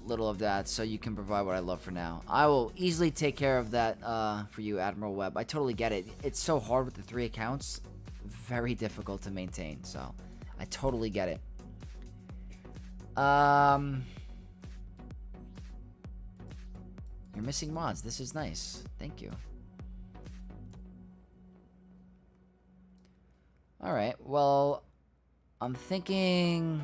little of that. So you can provide what I love for now. I will easily take care of that for you, Admiral Webb. I totally get it. It's so hard with the 3 accounts. Very difficult to maintain. So I totally get it. You're missing mods. This is nice. Thank you. Alright, well, I'm thinking...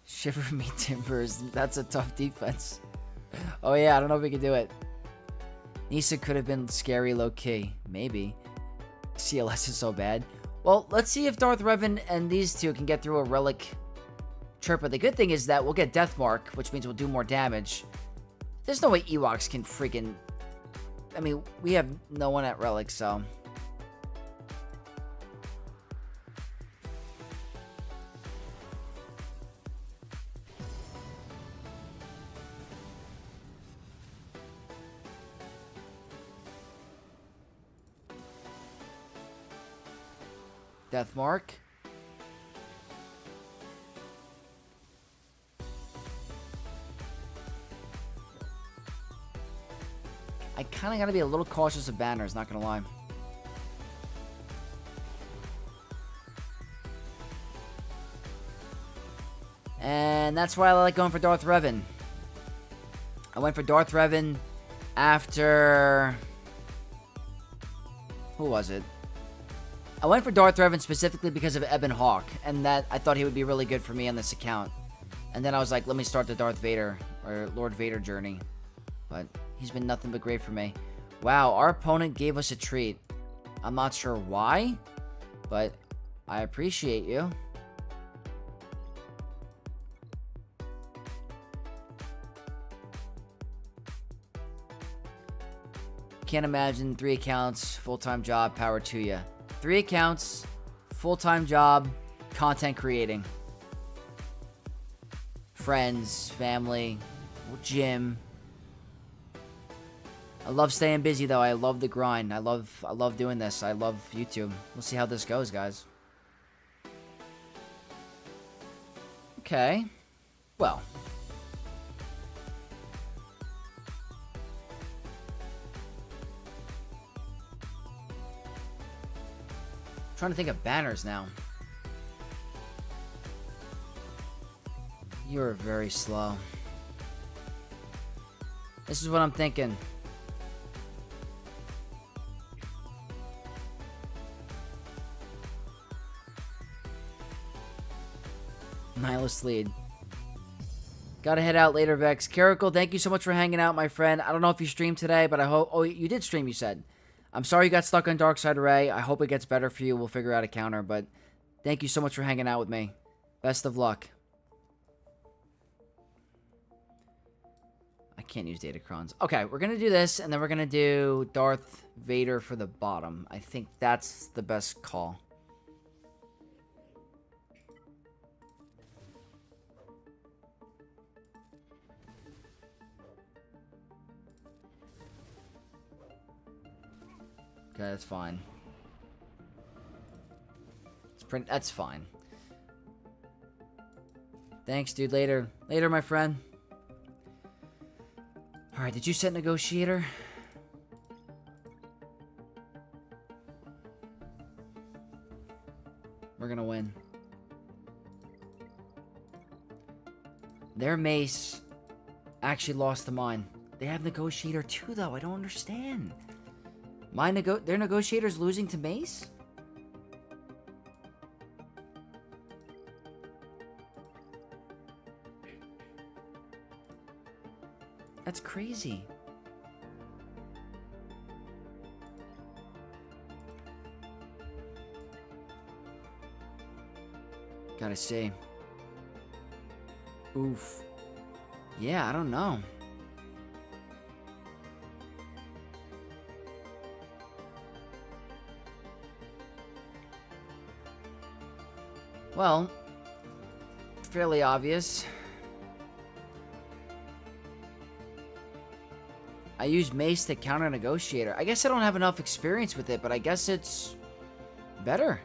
Shiver me timbers. That's a tough defense. Oh yeah, I don't know if we can do it. Nisa could have been scary low-key. Maybe. CLS is so bad. Well, let's see if Darth Revan and these two can get through a Relic Chirpa. The good thing is that we'll get Death Mark, which means we'll do more damage. There's no way Ewoks can freaking... I mean, we have no one at Relic, so... Death Mark. I kind of got to be a little cautious of banners, not going to lie. And that's why I like going for Darth Revan. I went for Darth Revan after... Who was it? I went for Darth Revan specifically because of Ebon Hawk, and that I thought he would be really good for me on this account. And then I was like, let me start the Darth Vader, or Lord Vader journey. But he's been nothing but great for me. Wow, our opponent gave us a treat. I'm not sure why, but I appreciate you. Can't imagine 3 accounts, full-time job, power to ya. 3 accounts, full-time job, content creating. Friends, family, gym. I love staying busy though. I love the grind. I love doing this. I love YouTube. We'll see how this goes, guys. Okay. Well. Trying to think of banners now. You're very slow. This is what I'm thinking. Nihilist lead. Gotta head out later, Vex. Caracal, thank you so much for hanging out, my friend. I don't know if you streamed today, but I hope... Oh, you did stream, you said. I'm sorry you got stuck on Darkside Array. I hope it gets better for you. We'll figure out a counter, but thank you so much for hanging out with me. Best of luck. I can't use Datacrons. Okay, we're going to do this, and then we're going to do Darth Vader for the bottom. I think that's the best call. Okay, that's fine. That's fine. Thanks, dude. Later. Later, my friend. Alright, did you set Negotiator? We're gonna win. Their mace actually lost to mine. They have Negotiator too, though. I don't understand. Their negotiator's losing to Mace? That's crazy. Gotta say. Oof. Yeah, I don't know. Well, fairly obvious. I use Mace to counter Negotiator. I guess I don't have enough experience with it, but I guess it's better.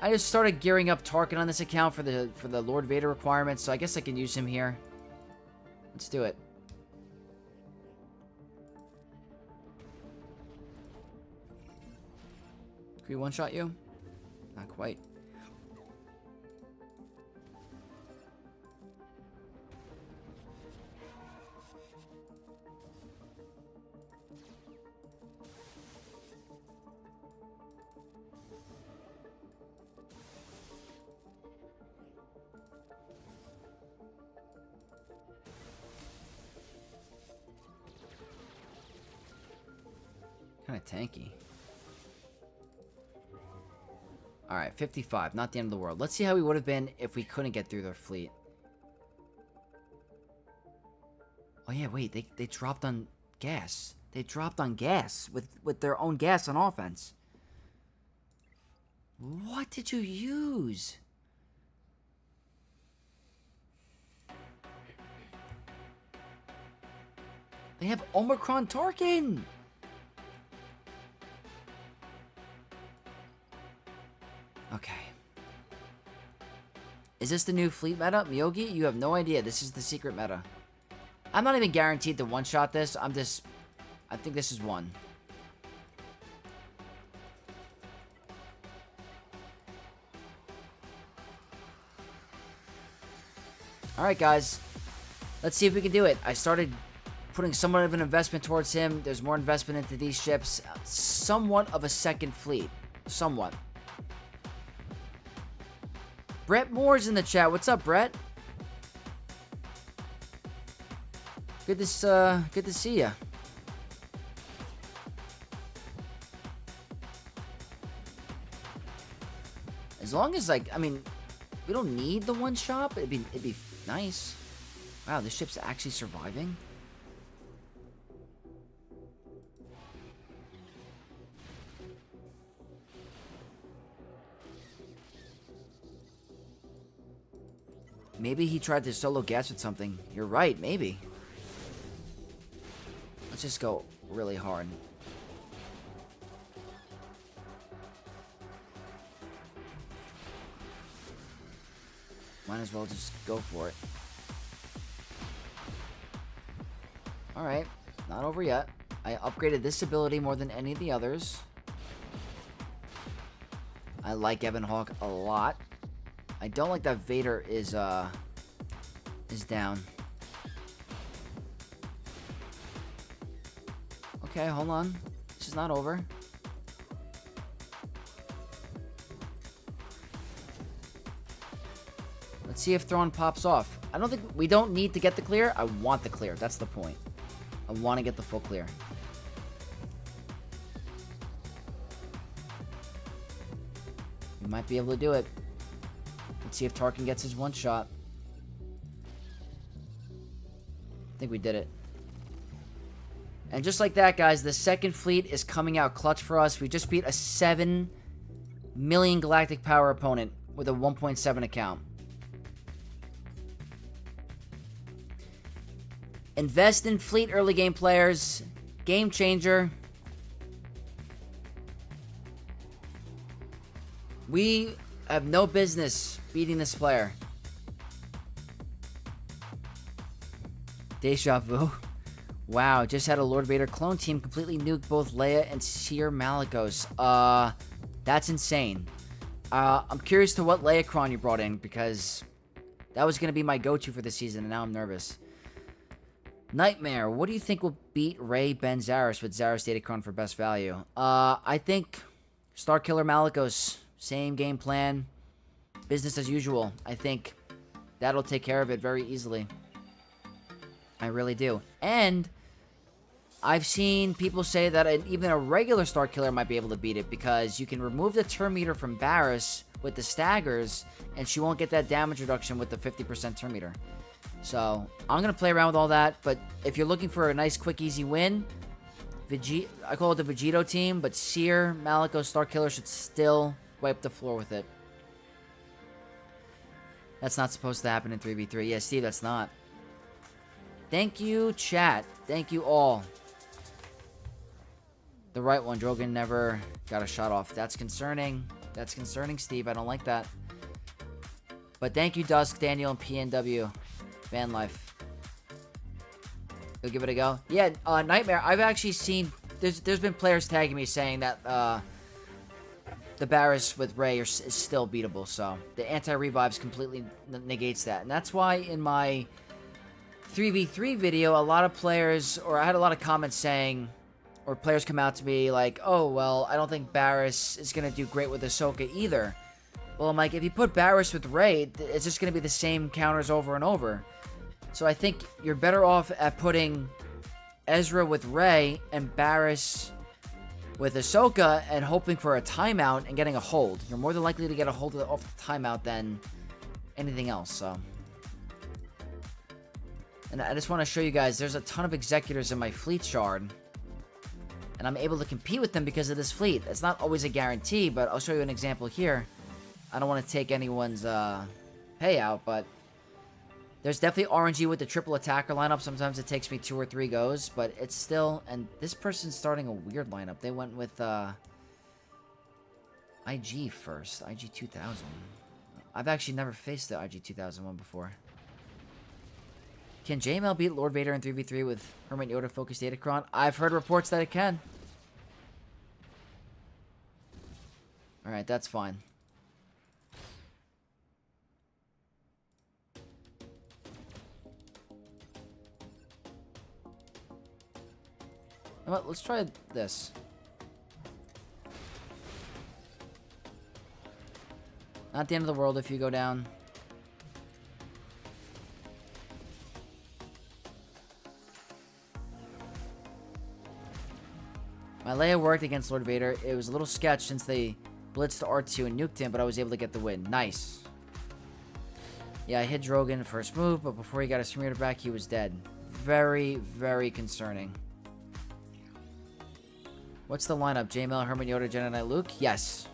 I just started gearing up Tarkin on this account for the Lord Vader requirements, so I guess I can use him here. Let's do it. Can we one-shot you? Not quite. Kind of tanky. Alright, 55. Not the end of the world. Let's see how we would have been if we couldn't get through their fleet. Oh yeah, wait. They dropped on gas. They dropped on gas with their own gas on offense. What did you use? They have Omicron Tarkin! Okay. Is this the new fleet meta? Miyogi, you have no idea. This is the secret meta. I'm not even guaranteed to one-shot this. I think this is one. Alright, guys. Let's see if we can do it. I started putting somewhat of an investment towards him. There's more investment into these ships. Somewhat of a second fleet. Somewhat. Brett Moore's in the chat. What's up, Brett? Good to see ya. As long as, like, I mean, we don't need the one shot, but it'd be nice. Wow, this ship's actually surviving. Maybe he tried to solo gas with something. You're right, maybe. Let's just go really hard. Might as well just go for it. Alright, not over yet. I upgraded this ability more than any of the others. I like Evan Hawke a lot. I don't like that Vader is down. Okay, hold on. This is not over. Let's see if Thrawn pops off. We don't need to get the clear. I want the clear. That's the point. I want to get the full clear. We might be able to do it. Let's see if Tarkin gets his one shot. I think we did it. And just like that, guys, the second fleet is coming out clutch for us. We just beat a 7 million galactic power opponent with a 1.7 account. Invest in fleet early game players. Game changer. We have no business beating this player. Deja vu. Wow, just had a Lord Vader clone team completely nuke both Leia and Seer Malicos. That's insane. I'm curious to what Leia Cron you brought in, because that was going to be my go-to for this season, and now I'm nervous. Nightmare, what do you think will beat Ray, Ben, Zaris with Zaris Datacron for best value? I think Starkiller Malikos, same game plan, business as usual. I think that'll take care of it very easily. I really do. And I've seen people say that even a regular Starkiller might be able to beat it because you can remove the turn meter from Barris with the staggers, and she won't get that damage reduction with the 50% turn meter. So, I'm going to play around with all that, but if you're looking for a nice, quick, easy win, I call it the Vegito team, but Seer, Malikos, Starkiller should still wipe the floor with it. That's not supposed to happen in 3v3. Yeah, Steve, that's not. Thank you, chat. Thank you all. The right one, Drogon never got a shot off. That's concerning. That's concerning, Steve. I don't like that. But thank you, Dusk, Daniel, and PNW. Van life. You'll give it a go? Yeah, Nightmare. I've actually seen... There's been players tagging me saying that the Barris with Ray is still beatable. So the anti-revives completely negates that. And that's why in my 3v3 video, a lot of players... Or I had a lot of comments saying... Or players come out to me like, oh, well, I don't think Barris is going to do great with Ahsoka either. Well, I'm like, if you put Barris with Ray, it's just going to be the same counters over and over. So I think you're better off at putting Ezra with Ray and Barris with Ahsoka and hoping for a timeout and getting a hold. You're more than likely to get a hold off the timeout than anything else, so. And I just want to show you guys, there's a ton of executors in my fleet shard. And I'm able to compete with them because of this fleet. It's not always a guarantee, but I'll show you an example here. I don't want to take anyone's payout, but there's definitely RNG with the triple attacker lineup. Sometimes it takes me 2 or 3 goes, but it's still... And this person's starting a weird lineup. They went with IG first. IG 2000. I've actually never faced the IG 2000 one before. Can JML beat Lord Vader in 3v3 with Hermit Yoda focused Datacron? I've heard reports that it can. Alright, that's fine. You know what? Let's try this. Not the end of the world if you go down. My Leia worked against Lord Vader. It was a little sketch since they blitzed R2 and nuked him, but I was able to get the win. Nice. Yeah, I hit Drogon first move, but before he got his Terminator back, he was dead. Very, very concerning. What's the lineup? JML, Herman Yoda, Jedi Knight, Luke? Yes.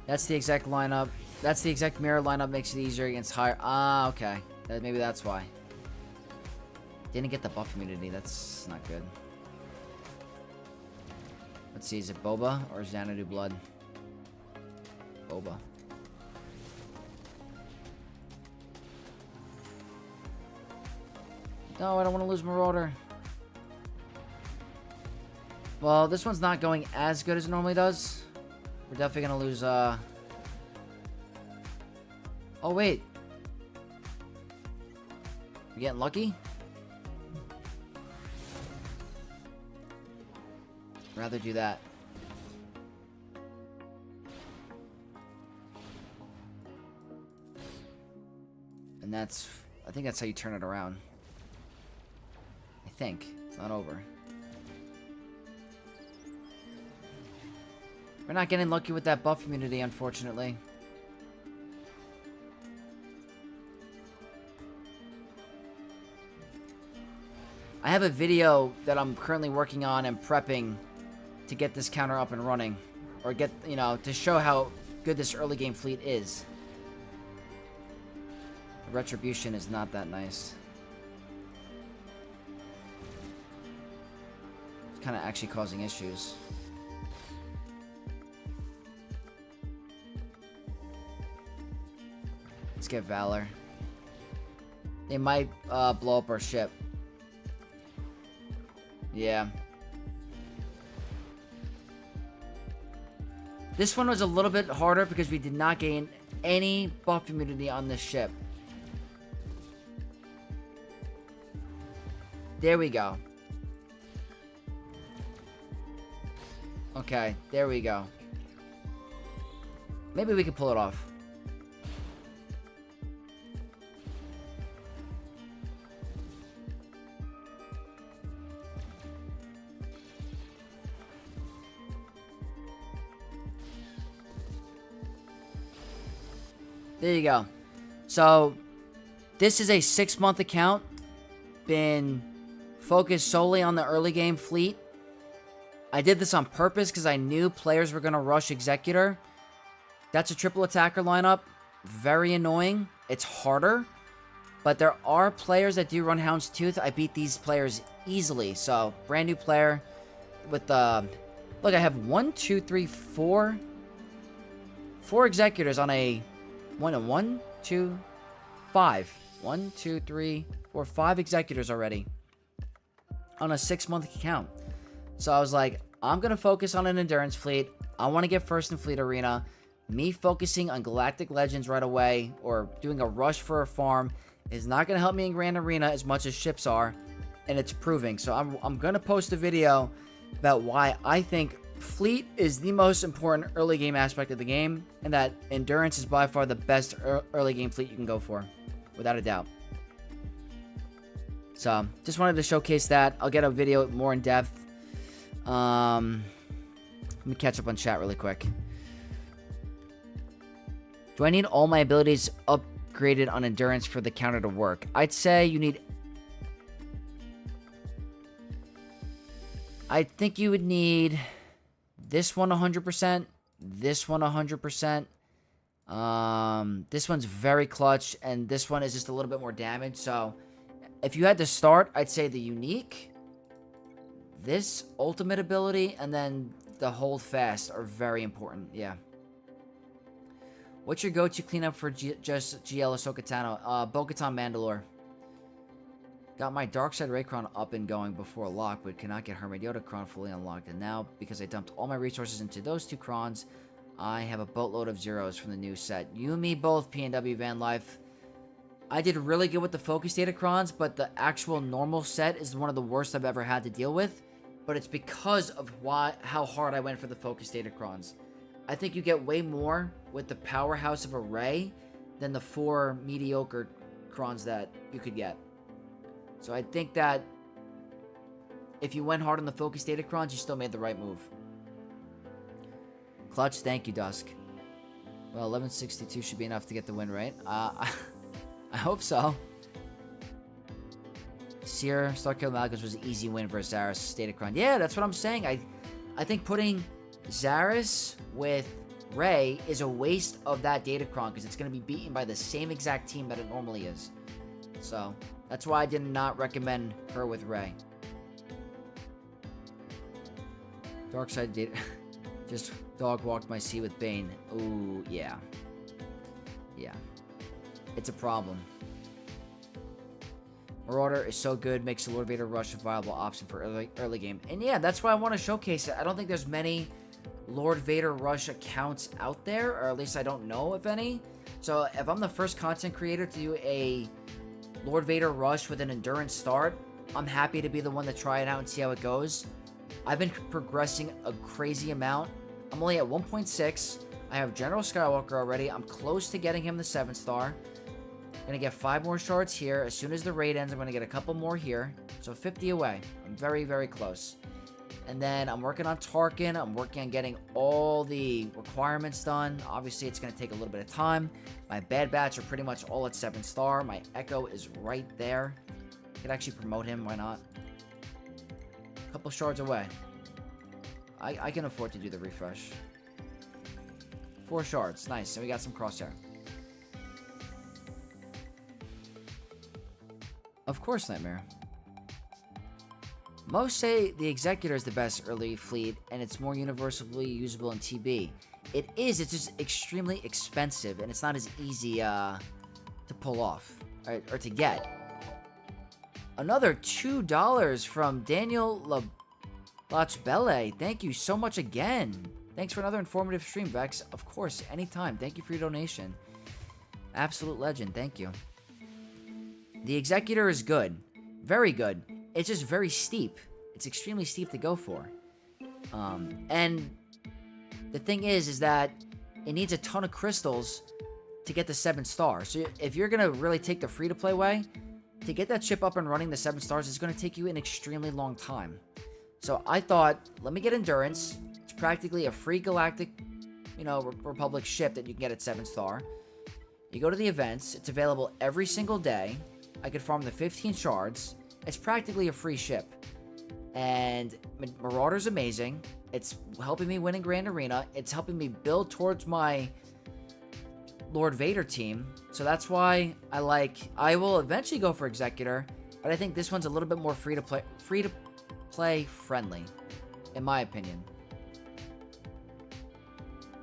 That's the exact lineup. That's the exact mirror lineup. Makes it easier against higher. Ah, okay. Maybe that's why. Didn't get the buff immunity. That's not good. Let's see. Is it Boba or Xanadu Blood? Boba. No, I don't want to lose Marauder. Well, this one's not going as good as it normally does. We're definitely gonna lose, Oh, wait. We getting lucky? Rather do that. And that's... I think that's how you turn it around. I think. It's not over. We're not getting lucky with that buff immunity, unfortunately. I have a video that I'm currently working on and prepping to get this counter up and running. Or get, you know, to show how good this early game fleet is. The retribution is not that nice. It's kind of actually causing issues. Let's get Valor. They might blow up our ship. Yeah. This one was a little bit harder because we did not gain any buff immunity on this ship. There we go. Okay, there we go. Maybe we can pull it off. There you go. So, this is a 6-month account. Been focused solely on the early game fleet. I did this on purpose because I knew players were going to rush Executor. That's a triple attacker lineup. Very annoying. It's harder. But there are players that do run Houndstooth. I beat these players easily. So, brand new player with the... Look, I have 4 Executors on a... 1, 2, 5. 1, 2, 3, 4, 5 Executors already. On a 6-month account. So I was like, I'm going to focus on an Endurance fleet. I want to get first in Fleet Arena. Me focusing on Galactic Legends right away, or doing a rush for a farm, is not going to help me in Grand Arena as much as ships are. And it's proving. So I'm going to post a video about why I think Fleet is the most important early game aspect of the game, and that Endurance is by far the best early game fleet you can go for, without a doubt. So, just wanted to showcase that. I'll get a video more in depth. Let me catch up on chat really quick. Do I need all my abilities upgraded on Endurance for the counter to work? I'd say you need... I think you would need... This one 100%, this one 100%, this one's very clutch, and this one is just a little bit more damage. So, if you had to start, I'd say the Unique, this ultimate ability, and then the Hold Fast are very important, yeah. What's your go-to cleanup for just GL Ahsoka Tano? Bo-Katan Mandalore. Got my Darkside Raycron up and going before lock, but cannot get Hermit Yoda Cron fully unlocked. And now, because I dumped all my resources into those 2 Crons, I have a boatload of zeros from the new set. You and me both, PNW Van Life. I did really good with the Focus Data Crons, but the actual normal set is one of the worst I've ever had to deal with. But it's because of how hard I went for the Focus Data Crons. I think you get way more with the Powerhouse of Array than the 4 mediocre Crons that you could get. So I think that if you went hard on the Focus Data Crons, you still made the right move. Clutch, thank you, Dusk. Well, 1162 should be enough to get the win, right? I hope so. Seer, Starkill Malgus was an easy win for Zaris Datacron. Yeah, that's what I'm saying. I think putting Zaris with Rey is a waste of that Datacron because it's going to be beaten by the same exact team that it normally is. So... that's why I did not recommend her with Rey. Darkside did just dog walked my sea with Bane. Ooh, yeah. Yeah. It's a problem. Marauder is so good, makes the Lord Vader rush a viable option for early game. And yeah, that's why I want to showcase it. I don't think there's many Lord Vader rush accounts out there, or at least I don't know of any. So if I'm the first content creator to do a Lord Vader rush with an Endurance start, I'm happy to be the one to try it out and see how it goes. I've been progressing a crazy amount. I'm only at 1.6. I have General Skywalker already. I'm close to getting him the 7-star. Gonna get 5 more shards here. As soon as the raid ends, I'm gonna get a couple more here. So 50 away. I'm very, very close. And then I'm working on Tarkin. I'm working on getting all the requirements done. Obviously, it's going to take a little bit of time. My Bad Batch are pretty much all at 7-star. My Echo is right there. Could actually promote him. Why not? A couple shards away. I can afford to do the refresh. 4 shards. Nice. And we got some crosshair. Of course, Nightmare. Most say the Executor is the best early fleet, and it's more universally usable in TB. It is, it's just extremely expensive, and it's not as easy to pull off, or to get. Another $2 from Daniel Lachbele. Thank you so much again. Thanks for another informative stream, Vex. Of course, anytime. Thank you for your donation. Absolute legend. Thank you. The Executor is good. Very good. It's just very steep. It's extremely steep to go for. And the thing is that it needs a ton of crystals to get the 7 stars. So if you're going to really take the free-to-play way, to get that ship up and running the 7 stars is going to take you an extremely long time. So I thought, let me get Endurance. It's practically a free Galactic, Republic ship that you can get at 7 star. You go to the events. It's available every single day. I could farm the 15 shards. It's practically a free ship. And Marauder's amazing. It's helping me win in Grand Arena. It's helping me build towards my Lord Vader team. So that's why I will eventually go for Executor, but I think this one's a little bit more free to play friendly, in my opinion.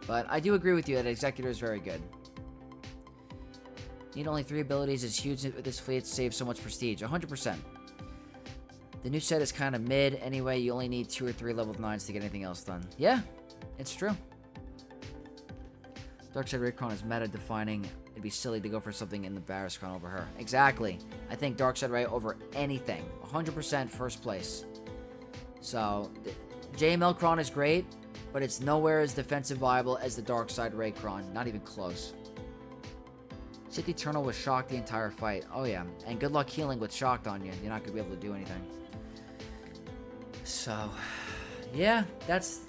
But I do agree with you that Executor is very good. Need only 3 abilities is huge with this fleet to save so much prestige. 100%. The new set is kind of mid. Anyway, you only need 2 or 3 level 9s to get anything else done. Yeah, it's true. Darkside Raycron is meta-defining. It'd be silly to go for something in the Barriscron over her. Exactly. I think Darkside Ray over anything. 100% first place. So, JML Cron is great, but it's nowhere as defensive viable as the Darkside Raycron. Not even close. Sith Eternal was shocked the entire fight. Oh yeah, and good luck healing with shocked on you. You're not going to be able to do anything. So, yeah, that's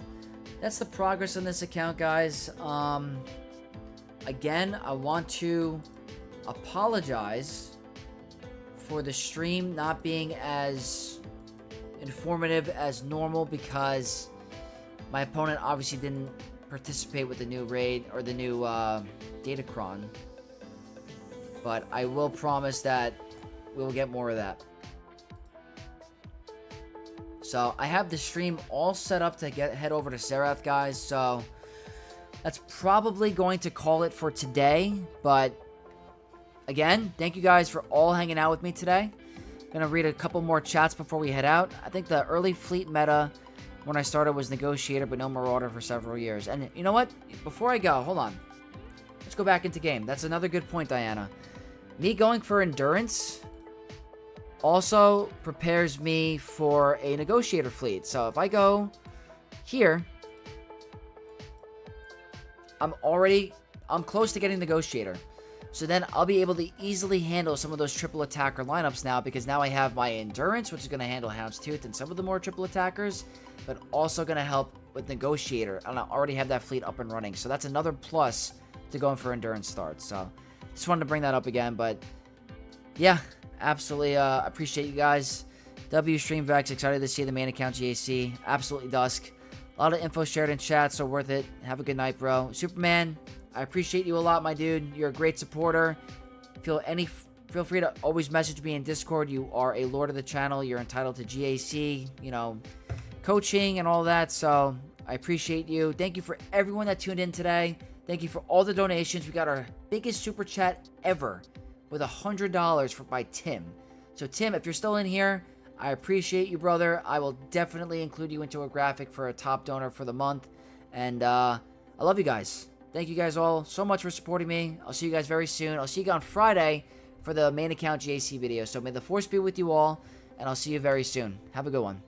the progress on this account, guys. Again, I want to apologize for the stream not being as informative as normal because my opponent obviously didn't participate with the new raid or the new Datacron. But I will promise that we will get more of that. So I have the stream all set up to head over to Serath, guys. So that's probably going to call it for today. But again, thank you guys for all hanging out with me today. Gonna read a couple more chats before we head out. I think the early fleet meta when I started was Negotiator, but no Marauder for several years. And you know what? Before I go, hold on. Let's go back into game. That's another good point, Diana. Me going for Endurance also prepares me for a Negotiator fleet. So if I go here, I'm close to getting Negotiator. So then I'll be able to easily handle some of those triple attacker lineups now, because now I have my Endurance, which is going to handle Houndstooth and some of the more triple attackers, but also going to help with Negotiator. And I already have that fleet up and running. So that's another plus to going for Endurance starts. So just wanted to bring that up again, but yeah, absolutely appreciate you guys. W Stream Vex, excited to see the main account GAC. Absolutely Dusk. A lot of info shared in chat, so worth it. Have a good night, bro. Superman, I appreciate you a lot, my dude. You're a great supporter. Feel free to always message me in Discord. You are a lord of the channel. You're entitled to GAC, coaching and all that. So I appreciate you. Thank you for everyone that tuned in today. Thank you for all the donations. We got our biggest super chat ever with $100 by Tim. So Tim, if you're still in here, I appreciate you, brother. I will definitely include you into a graphic for a top donor for the month. And I love you guys. Thank you guys all so much for supporting me. I'll see you guys very soon. I'll see you on Friday for the main account GAC video. So may the force be with you all, and I'll see you very soon. Have a good one.